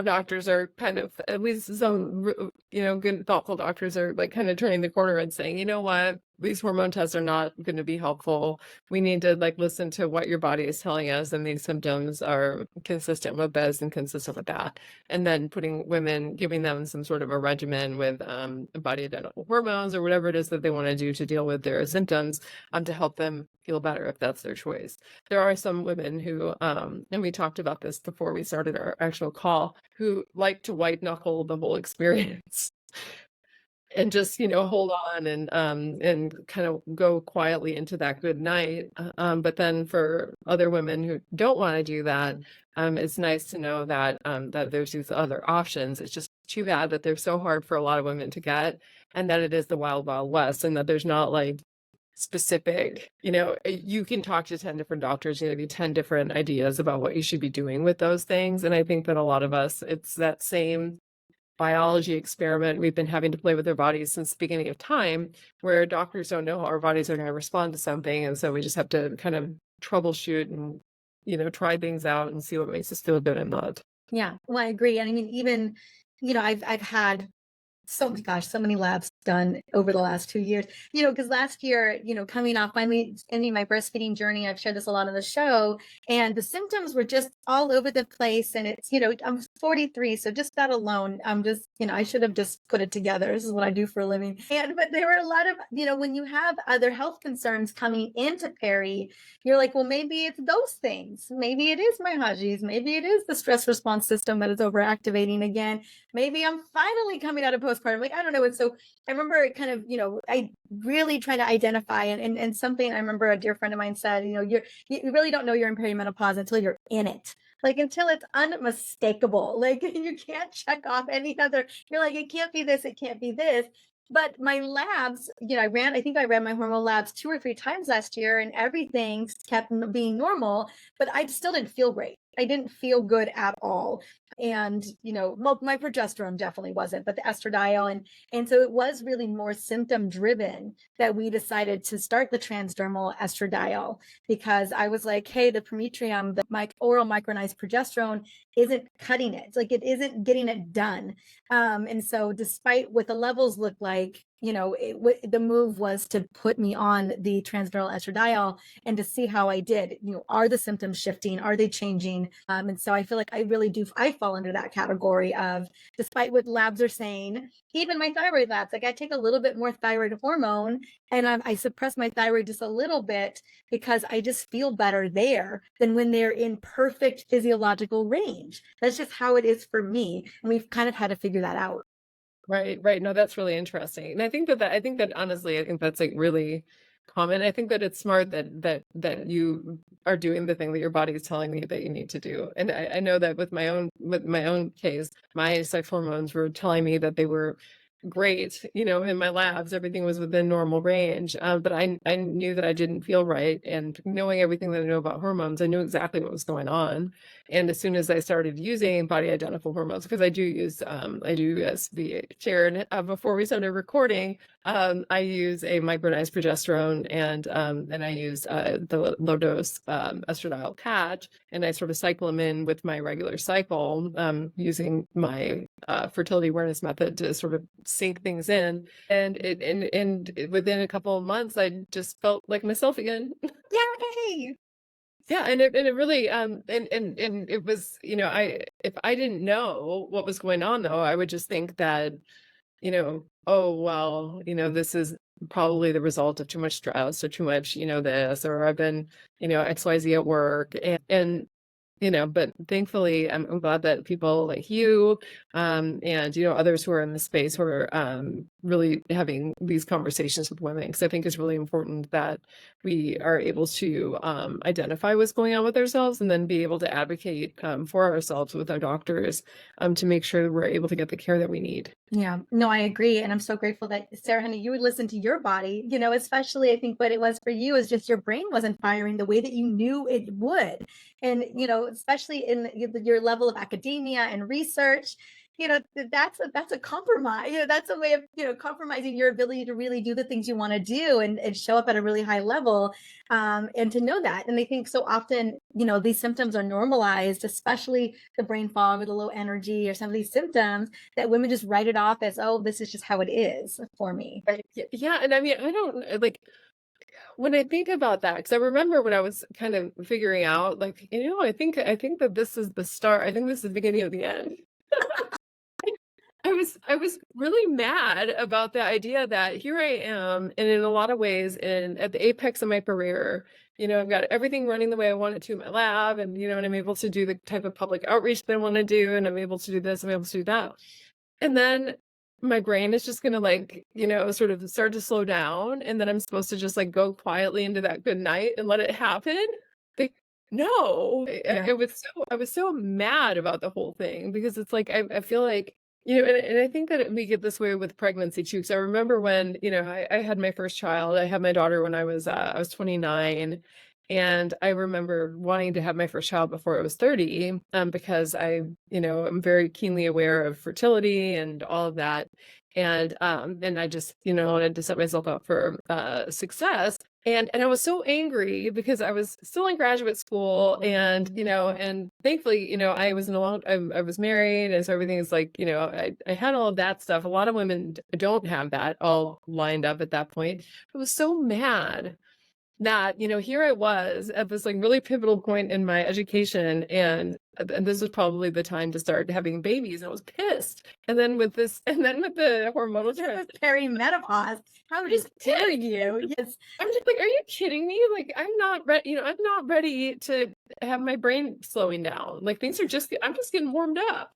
doctors are kind of, at least some, good, thoughtful doctors are like kind of turning the corner and saying, you know what, these hormone tests are not going to be helpful. We need to like listen to what your body is telling us, and these symptoms are consistent with this and consistent with that. And then giving them some sort of a regimen with body identical hormones or whatever it is that they want to do to deal with their symptoms, to help them feel better if that's their choice. There are some women who, and we talked about this before we started our actual call, who like to white knuckle the whole experience and just, hold on and kind of go quietly into that good night. But then for other women who don't want to do that, it's nice to know that that there's these other options. It's just too bad that they're so hard for a lot of women to get, and that it is the wild, wild west, and that there's not like specific, you can talk to 10 different doctors, be 10 different ideas about what you should be doing with those things. And I think that a lot of us, it's that same biology experiment we've been having to play with our bodies since the beginning of time, where doctors don't know how our bodies are going to respond to something. And so we just have to kind of troubleshoot and, try things out and see what makes us feel good and not. Yeah, well, I agree. And I mean, even, I've had so many labs done over the last 2 years, because last year, coming off finally ending my breastfeeding journey, I've shared this a lot on the show, and the symptoms were just all over the place. And it's, I'm 43, so just that alone, I'm just, I should have just put it together. This is what I do for a living. But there were a lot of, when you have other health concerns coming into peri, you're like, well, maybe it's those things. Maybe it is my Hashis. Maybe it is the stress response system that is overactivating again. Maybe I'm finally coming out of postpartum. Like, I don't know. And so I remember kind of, I really try to identify, and something I remember a dear friend of mine said, you really don't know you're in perimenopause until you're in it. Like, until it's unmistakable. Like, you can't check off any other, you're like, it can't be this, it can't be this. But my labs, I think I ran my hormone labs 2 or 3 times last year, and everything kept being normal, but I still didn't feel great. I didn't feel good at all. And, my progesterone definitely wasn't, but the estradiol. And so it was really more symptom driven that we decided to start the transdermal estradiol, because I was like, hey, the Prometrium, my oral micronized progesterone isn't cutting it. Like, it isn't getting it done. And so despite what the levels look like, the move was to put me on the transdermal estradiol and to see how I did. Are the symptoms shifting? Are they changing? And so I feel like I fall into that category of, despite what labs are saying, even my thyroid labs, like I take a little bit more thyroid hormone, and I suppress my thyroid just a little bit because I just feel better there than when they're in perfect physiological range. That's just how it is for me. And we've kind of had to figure that out. Right. No, that's really interesting. And I think that honestly, I think that's like really common. I think that it's smart that you are doing the thing that your body is telling you that you need to do. And I know that with my own case, my sex hormones were telling me that they were great, in my labs, everything was within normal range. But I knew that I didn't feel right. And knowing everything that I know about hormones, I knew exactly what was going on. And as soon as I started using body identical hormones, because I do use, as we shared before we started recording, I use a micronized progesterone, and I use the low dose estradiol patch, and I sort of cycle them in with my regular cycle, using my fertility awareness method to sort of sync things in. And within a couple of months, I just felt like myself again. Yay! Yeah, and it really and it was, if I didn't know what was going on though, I would just think that, oh well, this is probably the result of too much stress or too much, this, or I've been, XYZ at work, and but thankfully I'm glad that people like you, and others who are in the space who are really having these conversations with women, because I think it's really important that we are able to identify what's going on with ourselves and then be able to advocate for ourselves with our doctors, to make sure that we're able to get the care that we need. Yeah, no, I agree. And I'm so grateful that Sarah, honey, you would listen to your body, especially I think what it was for you is just your brain wasn't firing the way that you knew it would. And, especially in your level of academia and research, that's a compromise. That's a way of, compromising your ability to really do the things you want to do and show up at a really high level. And to know that. And I think so often, these symptoms are normalized, especially the brain fog or the low energy or some of these symptoms that women just write it off as, oh, this is just how it is for me. Right. Yeah, and I mean, I don't like when I think about that, because I remember when I was kind of figuring out, like, I think that this is the start. I think this is the beginning of the end. I was really mad about the idea that here I am, and in a lot of ways, at the apex of my career, I've got everything running the way I want it to in my lab, and I'm able to do the type of public outreach that I want to do, and I'm able to do this, I'm able to do that. And then my brain is just gonna sort of start to slow down, and then I'm supposed to just like go quietly into that good night and let it happen. Like, no, Yeah. I was so mad about the whole thing, because it's like I feel like, and I think that we get this way with pregnancy too. Because I remember when, I had my first child. I had my daughter when I was 29. And I remember wanting to have my first child before I was 30, because I'm very keenly aware of fertility and all of that. And I just, wanted to set myself up for success. And I was so angry because I was still in graduate school, and thankfully, I was married, and so everything is like, I had all of that stuff. A lot of women don't have that all lined up at that point. I was so mad that, here I was at this like really pivotal point in my education, and this was probably the time to start having babies, and I was pissed. And then with the hormonal Perimenopause. How dare you? Yes. I'm just like, are you kidding me? Like, I'm not ready, I'm not ready to have my brain slowing down. Like, I'm just getting warmed up.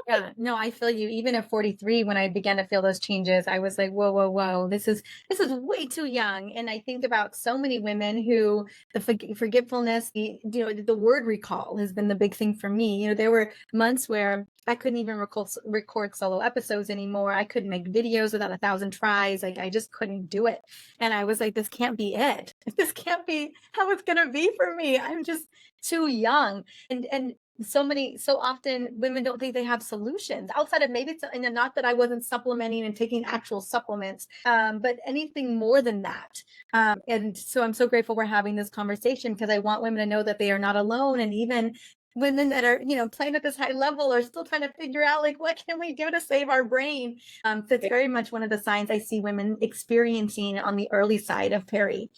Yeah, no, I feel you. Even at 43, when I began to feel those changes, I was like, whoa, whoa, whoa, this is way too young. And I think about so many women who the forgetfulness, the word recall has been the big thing for me. There were months where I couldn't even record solo episodes anymore. I couldn't make videos without 1,000 tries. Like, I just couldn't do it. And I was like, this can't be it. This can't be how it's gonna be for me. I'm just too young. And so often women don't think they have solutions outside of maybe and not that I wasn't supplementing and taking actual supplements, but anything more than that. And so I'm so grateful we're having this conversation, because I want women to know that they are not alone. And even women that are, playing at this high level are still trying to figure out, like, what can we do to save our brain? So it's very much one of the signs I see women experiencing on the early side of peri.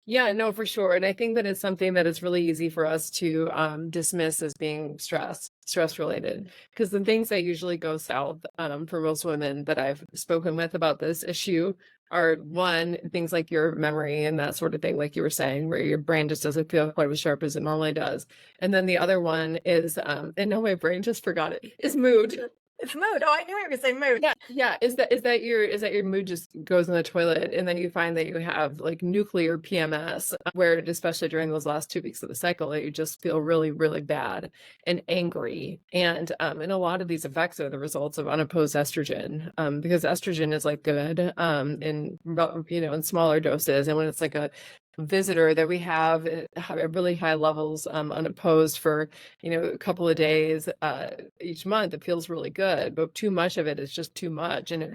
Yeah, no, for sure. And I think that it's something that is really easy for us to dismiss as being stress related. Because the things that usually go south, for most women that I've spoken with about this issue are, one, things like your memory and that sort of thing, like you were saying, where your brain just doesn't feel quite as sharp as it normally does. And then the other one is, and no, my brain just forgot it, is mood. It's mood. Oh, I knew you were gonna say mood. Yeah. Is that your mood just goes in the toilet, and then you find that you have like nuclear PMS, where especially during those last 2 weeks of the cycle, that you just feel really, really bad and angry. And a lot of these effects are the results of unopposed estrogen, because estrogen is like good, in smaller doses, and when it's like a visitor that we have at really high levels, unopposed for a couple of days each month, it feels really good, but too much of it is just too much, and it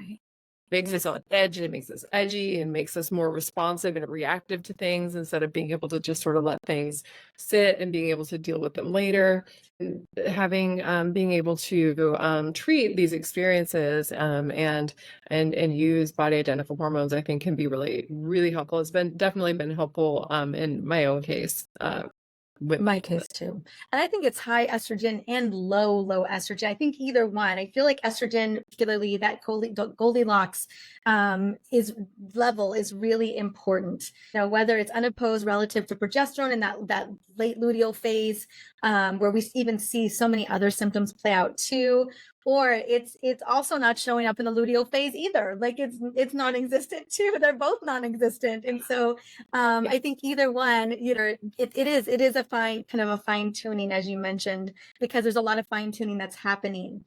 makes us on edge, and it makes us edgy, and makes us more responsive and reactive to things instead of being able to just sort of let things sit and being able to deal with them later. And having being able to treat these experiences, and use body identical hormones, I think, can be really, really helpful. It's definitely been helpful in my own case, with My case too. And I think it's high estrogen and low estrogen. I think either one. I feel like estrogen, particularly that Goldilocks is level is really important. Whether it's unopposed relative to progesterone in that late luteal phase, where we even see so many other symptoms play out too, or it's also not showing up in the luteal phase either. Like it's non-existent too. They're both non-existent. And so I think either one, it is a fine tuning, as you mentioned, because there's a lot of fine tuning that's happening.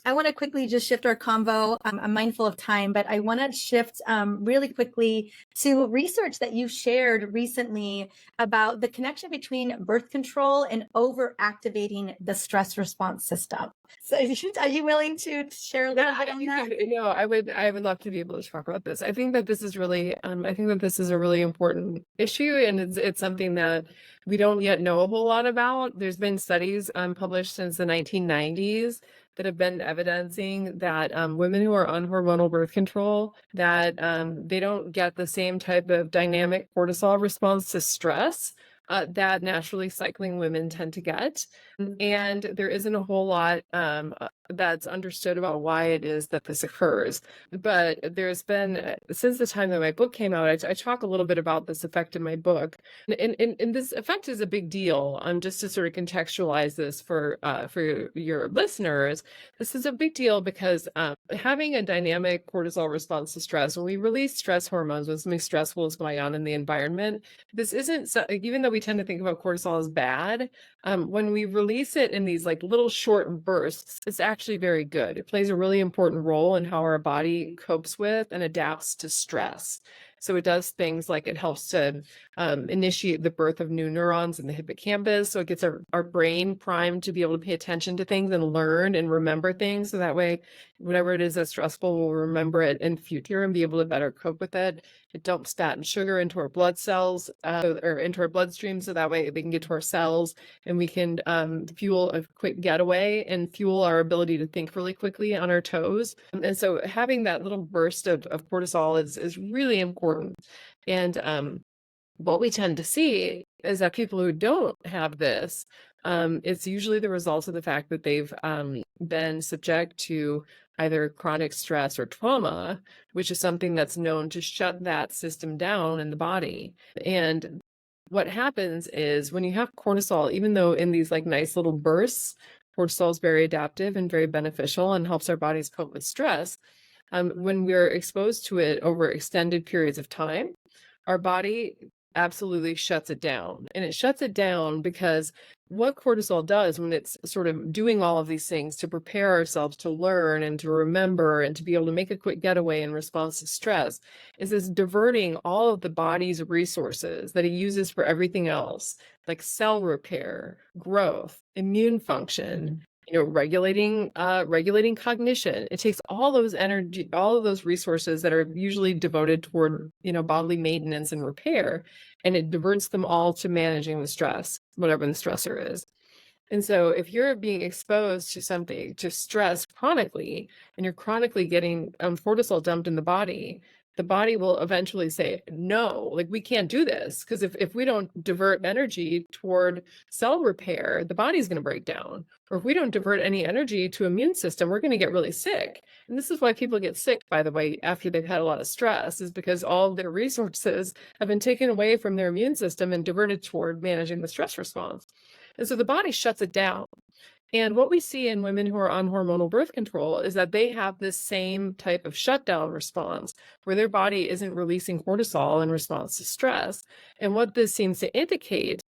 I want to quickly just shift our convo. I'm mindful of time, but I want to shift really quickly to research that you shared recently about the connection between birth control and overactivating the stress response system. So are you willing to share a little bit on that? I would love to be able to talk about this. I think that this is really, I think that this is a really important issue, and it's something that we don't yet know a whole lot about. There's been studies published since the 1990s that have been evidencing that women who are on hormonal birth control, that they don't get the same type of dynamic cortisol response to stress that naturally cycling women tend to get. And there isn't a whole lot that's understood about why it is that this occurs. But there's been, since the time that my book came out, I talk a little bit about this effect in my book. And this effect is a big deal. Just to sort of contextualize this for your listeners, this is a big deal because having a dynamic cortisol response to stress, when we release stress hormones, when something stressful is going on in the environment, this isn't, even though we tend to think about cortisol as bad, when we release it in these like little short bursts, it's actually very good. It plays a really important role in how our body copes with and adapts to stress. So it does things like it helps to initiate the birth of new neurons in the hippocampus. So it gets our brain primed to be able to pay attention to things and learn and remember things. So that way, whatever it is that's stressful, we'll remember it in future and be able to better cope with it. It dumps fat and sugar into our blood cells, or into our bloodstream, so that way they can get to our cells, and we can fuel a quick getaway and fuel our ability to think really quickly on our toes. And so having that little burst of cortisol is really important. And what we tend to see is that people who don't have this, it's usually the result of the fact that they've been subject to either chronic stress or trauma, which is something that's known to shut that system down in the body. And what happens is when you have cortisol, even though in these like nice little bursts, cortisol is very adaptive and very beneficial and helps our bodies cope with stress. When we're exposed to it over extended periods of time, our body absolutely shuts it down. And it shuts it down because what cortisol does when it's sort of doing all of these things to prepare ourselves to learn and to remember and to be able to make a quick getaway in response to stress is it's diverting all of the body's resources that it uses for everything else, like cell repair, growth, immune function, regulating cognition. It takes all those energy, all of those resources that are usually devoted toward, bodily maintenance and repair, and it diverts them all to managing the stress, whatever the stressor is. And so if you're being exposed to something, to stress chronically, and you're chronically getting cortisol dumped in the body will eventually say, no, like we can't do this. Because if we don't divert energy toward cell repair, the body's going to break down. Or if we don't divert any energy to immune system, we're going to get really sick. And this is why people get sick, by the way, after they've had a lot of stress, is because all of their resources have been taken away from their immune system and diverted toward managing the stress response. And so the body shuts it down. And what we see in women who are on hormonal birth control is that they have this same type of shutdown response where their body isn't releasing cortisol in response to stress. And what this seems to indicate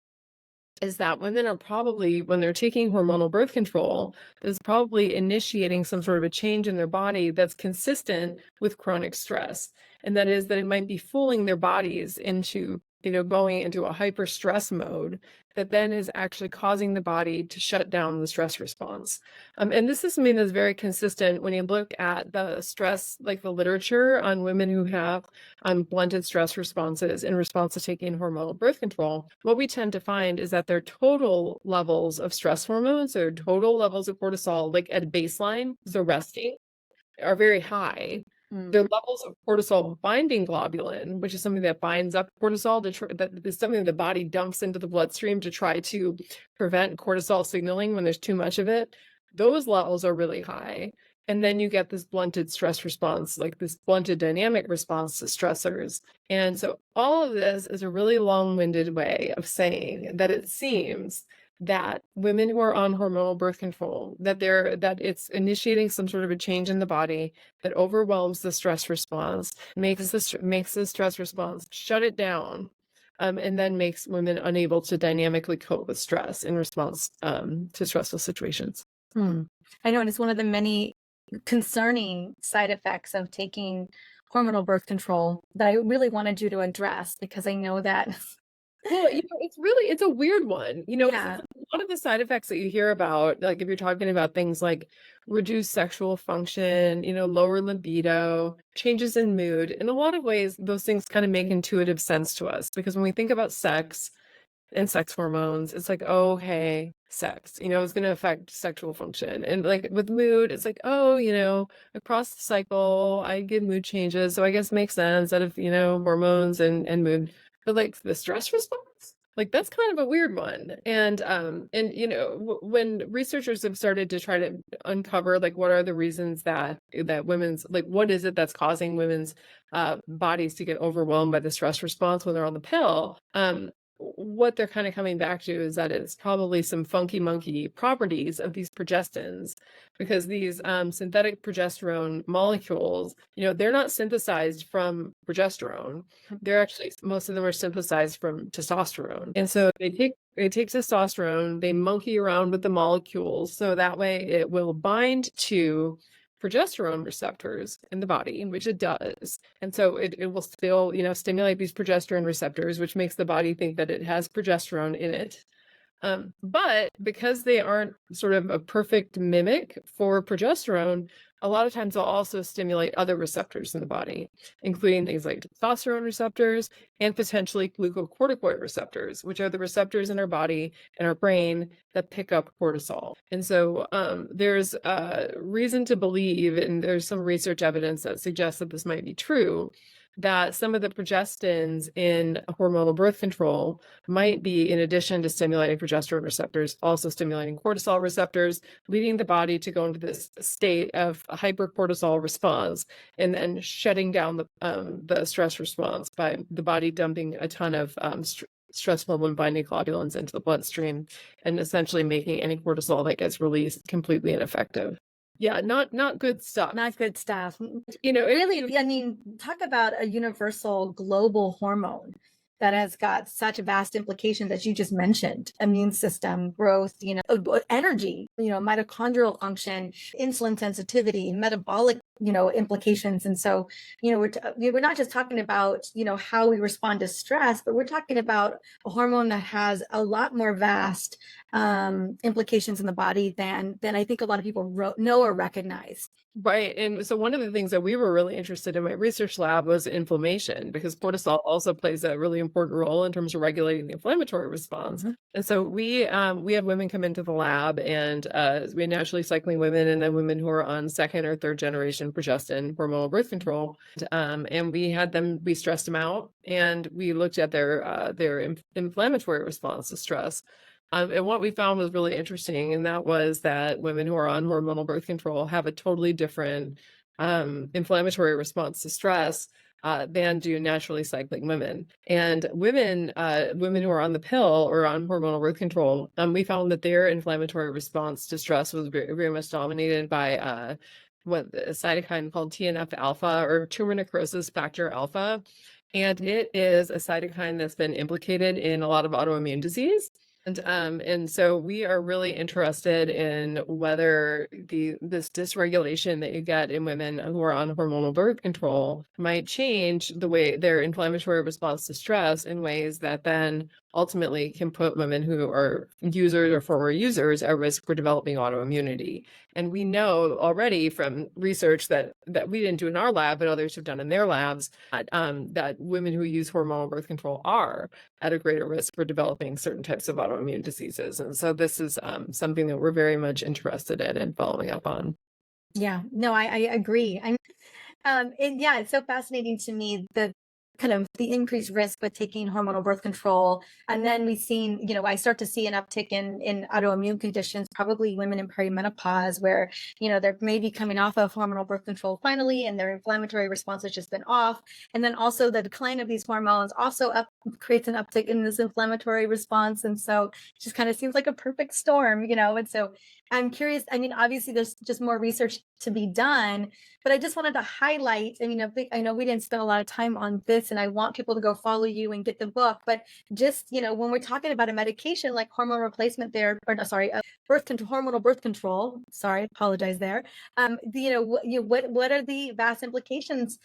is that women are probably, when they're taking hormonal birth control, is probably initiating some sort of a change in their body that's consistent with chronic stress. And that is that it might be fooling their bodies into, going into a hyper stress mode that then is actually causing the body to shut down the stress response. And this is something that's very consistent when you look at the stress, like the literature on women who have blunted stress responses in response to taking hormonal birth control. What we tend to find is that their total levels of stress hormones, their total levels of cortisol, like at baseline, so resting, are very high. Their levels of cortisol binding globulin, which is something that binds up cortisol, that is something the body dumps into the bloodstream to try to prevent cortisol signaling when there's too much of it, those levels are really high. And then you get this blunted stress response, like this blunted dynamic response to stressors. And so all of this is a really long-winded way of saying that it seems that women who are on hormonal birth control, that it's initiating some sort of a change in the body that overwhelms the stress response, makes the stress response shut it down, and then makes women unable to dynamically cope with stress in response to stressful situations. I know, and it's one of the many concerning side effects of taking hormonal birth control that I really wanted you to address, because I know that Well, it's a weird one. yeah. A lot of the side effects that you hear about, like if you're talking about things like reduced sexual function, lower libido, changes in mood, in a lot of ways, those things kind of make intuitive sense to us because when we think about sex and sex hormones, it's like, oh, okay, sex, it's going to affect sexual function. And like with mood, it's like, oh, across the cycle, I get mood changes. So I guess it makes sense out of, hormones and mood. But like the stress response, like that's kind of a weird one. And when researchers have started to try to uncover like what are the reasons that women's, like what is it that's causing women's bodies to get overwhelmed by the stress response when they're on the pill, what they're kind of coming back to is that it's probably some funky monkey properties of these progestins, because these synthetic progesterone molecules, they're not synthesized from progesterone. They're actually, most of them are synthesized from testosterone. And so they take testosterone, they monkey around with the molecules so that way it will bind to progesterone receptors in the body, which it does. And so it will still, stimulate these progesterone receptors, which makes the body think that it has progesterone in it. But because they aren't sort of a perfect mimic for progesterone, a lot of times they'll also stimulate other receptors in the body, including things like testosterone receptors and potentially glucocorticoid receptors, which are the receptors in our body and our brain that pick up cortisol. And so there's reason to believe, and there's some research evidence that suggests that this might be true, that some of the progestins in hormonal birth control might be, in addition to stimulating progesterone receptors, also stimulating cortisol receptors, leading the body to go into this state of hypercortisol response and then shutting down the stress response by the body dumping a ton of stress hormone binding globulins into the bloodstream and essentially making any cortisol that gets released completely ineffective. Yeah, not good stuff. Not good stuff. It Really, I mean, talk about a universal global hormone that has got such vast implications that you just mentioned: immune system, growth, energy, mitochondrial function, insulin sensitivity, metabolic, implications. And so, we're not just talking about, how we respond to stress, but we're talking about a hormone that has a lot more vast implications in the body than I think a lot of people know or recognize. Right. And so one of the things that we were really interested in my research lab was inflammation, because cortisol also plays a really important role in terms of regulating the inflammatory response. And so we had women come into the lab, and we had naturally cycling women and then women who are on second or third generation progestin hormonal birth control. And we stressed them out, and we looked at their inflammatory response to stress. And what we found was really interesting, and that was that women who are on hormonal birth control have a totally different inflammatory response to stress than do naturally cycling women. And women who are on the pill or on hormonal birth control, we found that their inflammatory response to stress was very, very much dominated by a cytokine called TNF alpha, or tumor necrosis factor alpha. And it is a cytokine that's been implicated in a lot of autoimmune disease. And so we are really interested in whether this dysregulation that you get in women who are on hormonal birth control might change the way their inflammatory response to stress in ways that then ultimately can put women who are users or former users at risk for developing autoimmunity. And we know already from research that we didn't do in our lab, but others have done in their labs, that women who use hormonal birth control are at a greater risk for developing certain types of autoimmune diseases. And so this is something that we're very much interested in and following up on. Yeah, no, I agree. And yeah, it's so fascinating to me, the kind of the increased risk with taking hormonal birth control. And then we've seen, I start to see an uptick in autoimmune conditions, probably women in perimenopause, where, they're maybe coming off of hormonal birth control finally, and their inflammatory response has just been off. And then also the decline of these hormones also creates an uptick in this inflammatory response. And so it just kind of seems like a perfect storm, and so I'm curious. I mean, obviously there's just more research to be done, but I just wanted to highlight, I know we didn't spend a lot of time on this, and I want people to go follow you and get the book, but just, when we're talking about a medication like hormone replacement therapy, or no, sorry, birth control, hormonal birth control, sorry, apologize there. What are the vast implications,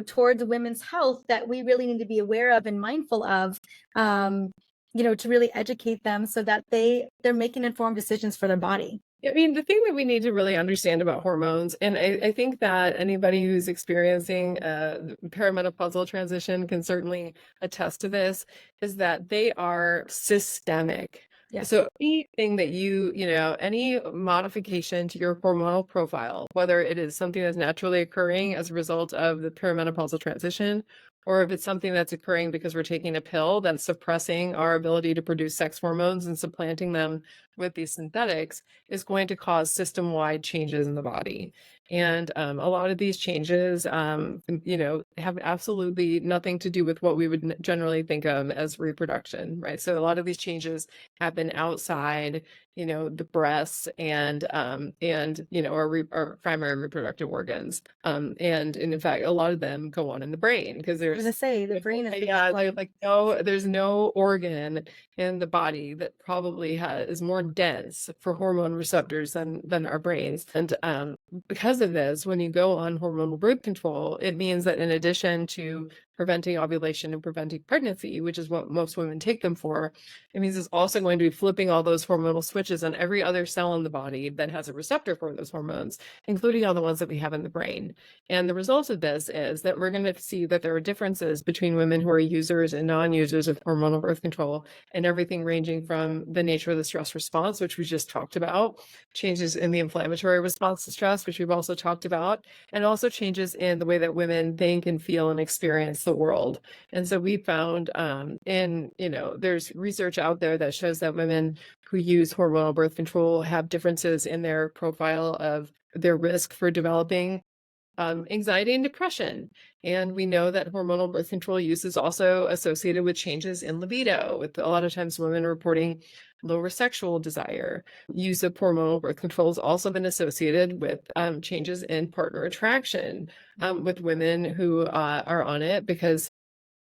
towards women's health that we really need to be aware of and mindful of, to really educate them so that they're making informed decisions for their body. I mean, the thing that we need to really understand about hormones, and I think that anybody who's experiencing a perimenopausal transition can certainly attest to this, is that they are systemic. Yeah. So anything that any modification to your hormonal profile, whether it is something that's naturally occurring as a result of the perimenopausal transition, or if it's something that's occurring because we're taking a pill that's suppressing our ability to produce sex hormones and supplanting them with these synthetics, is going to cause system-wide changes in the body. And a lot of these changes, have absolutely nothing to do with what we would generally think of as reproduction, right? So a lot of these changes happen outside, the breasts and our primary reproductive organs. And in fact, a lot of them go on in the brain, because I was there's gonna say the brain is there's no organ in the body that probably is more dense for hormone receptors than our brains. And because of this, when you go on hormonal birth control, it means that in addition to preventing ovulation and preventing pregnancy, which is what most women take them for, it means it's also going to be flipping all those hormonal switches on every other cell in the body that has a receptor for those hormones, including all the ones that we have in the brain. And the result of this is that we're going to see that there are differences between women who are users and non-users of hormonal birth control, and everything ranging from the nature of the stress response, which we just talked about, changes in the inflammatory response to stress, which we've also talked about, and also changes in the way that women think and feel and experience the world. And so we found there's research out there that shows that women who use hormonal birth control have differences in their profile of their risk for developing anxiety and depression. And we know that hormonal birth control use is also associated with changes in libido, with a lot of times women reporting lower sexual desire. Use of hormonal birth control has also been associated with changes in partner attraction with women who are on it, because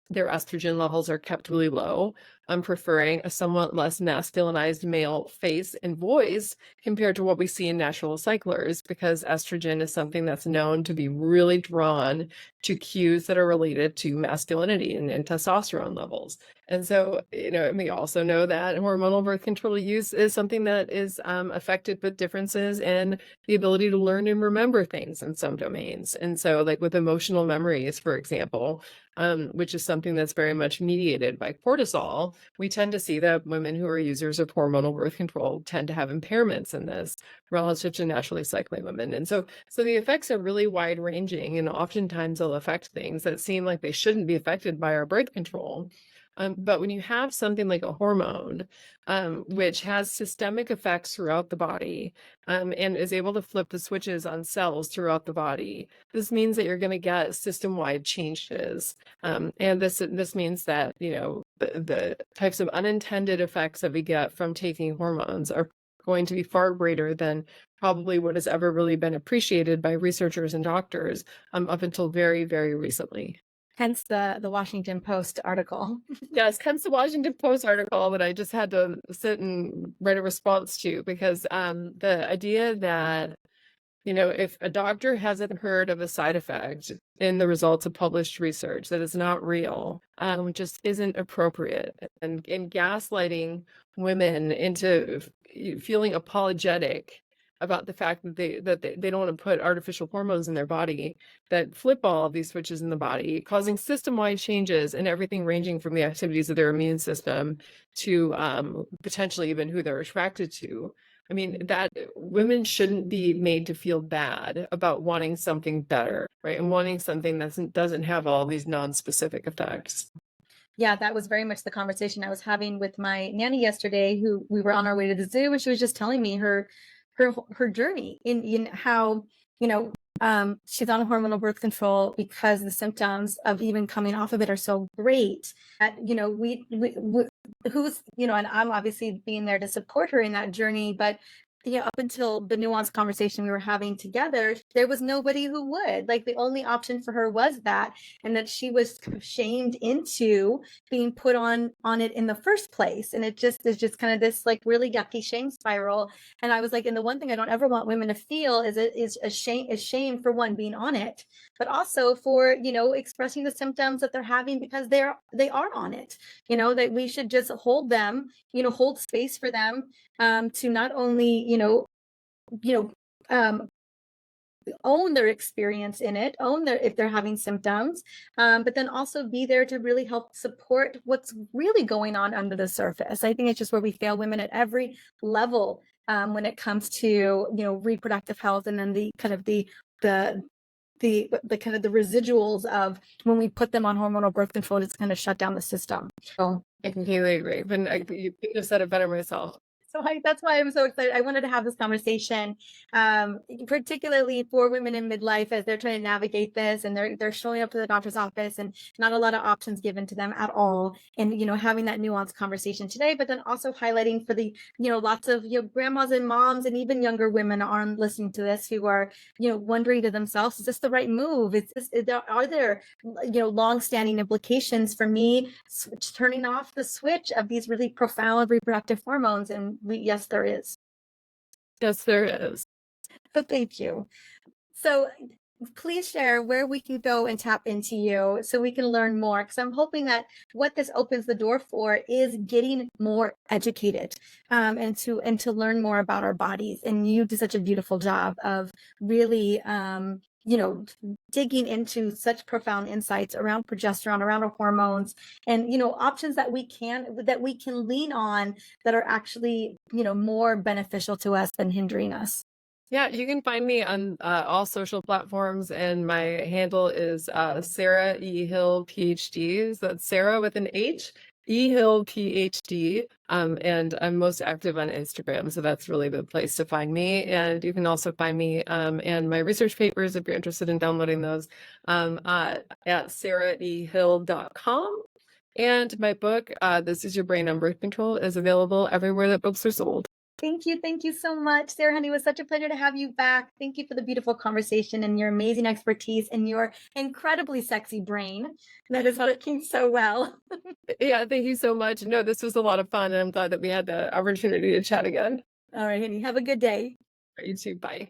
their estrogen levels are kept really low. I'm preferring a somewhat less masculinized male face and voice compared to what we see in natural cyclers, because estrogen is something that's known to be really drawn to cues that are related to masculinity and testosterone levels. And so, we also know that hormonal birth control use is something that is affected with differences in the ability to learn and remember things in some domains. And so, like with emotional memories, for example, which is something that's very much mediated by cortisol, we tend to see that women who are users of hormonal birth control tend to have impairments in this relative to naturally cycling women. And so the effects are really wide ranging, and oftentimes they'll affect things that seem like they shouldn't be affected by our birth control. But when you have something like a hormone, which has systemic effects throughout the body, and is able to flip the switches on cells throughout the body, this means that you're going to get system-wide changes. And this means that, the types of unintended effects that we get from taking hormones are going to be far greater than probably what has ever really been appreciated by researchers and doctors up until very, very recently. Hence the Washington Post article. Yes, hence the Washington Post article that I just had to sit and write a response to, because the idea that, if a doctor hasn't heard of a side effect in the results of published research that is not real, just isn't appropriate. And gaslighting women into feeling apologetic about the fact that they don't want to put artificial hormones in their body that flip all of these switches in the body, causing system-wide changes in everything ranging from the activities of their immune system to potentially even who they're attracted to. I mean, that women shouldn't be made to feel bad about wanting something better, right? And wanting something that doesn't have all these non-specific effects. Yeah, that was very much the conversation I was having with my nanny yesterday, who we were on our way to the zoo, and she was just telling me her journey in how, she's on hormonal birth control because the symptoms of even coming off of it are so great that, and I'm obviously being there to support her in that journey, but up until the Nuance conversation we were having together, there was nobody who would. Like, the only option for her was that, and that she was kind of shamed into being put on it in the first place. And it just is just kind of this like really yucky shame spiral. And I was like, and the one thing I don't ever want women to feel is shame for one, being on it, but also for, expressing the symptoms that they're having because they are on it. That we should just hold them, hold space for them, to not only, own their experience in it, if they're having symptoms, but then also be there to really help support what's really going on under the surface. I think it's just where we fail women at every level, when it comes to, reproductive health, and then the kind of the kind of the residuals of when we put them on hormonal birth control, it's kind of shut down the system. So I completely agree. But you couldn't have said it better myself. that's why I'm so excited. I wanted to have this conversation, particularly for women in midlife as they're trying to navigate this, and they're showing up to the doctor's office and not a lot of options given to them at all. And, having that nuanced conversation today, but then also highlighting for the, lots of, grandmas and moms and even younger women are listening to this who are, wondering to themselves, is this the right move? Are there, long-standing implications for me turning off the switch of these really profound reproductive hormones? And yes, there is. Yes, there is. So thank you. So please share where we can go and tap into you so we can learn more, because I'm hoping that what this opens the door for is getting more educated, and to learn more about our bodies. And you do such a beautiful job of really digging into such profound insights around progesterone, around our hormones, and options that we can lean on that are actually more beneficial to us than hindering us. Yeah, you can find me on all social platforms, and my handle is Sarah E. Hill PhD. So that's Sarah with an H, E. Hill PhD. And I'm most active on Instagram, so that's really the place to find me. And you can also find me and my research papers, if you're interested in downloading those, at sarahehill.com. And my book, This Is Your Brain on Birth Control, is available everywhere that books are sold. Thank you. Thank you so much, Sarah Honey. It was such a pleasure to have you back. Thank you for the beautiful conversation and your amazing expertise and your incredibly sexy brain that is working so well. Yeah, thank you so much. No, this was a lot of fun, and I'm glad that we had the opportunity to chat again. All right, honey. Have a good day. You too. Bye.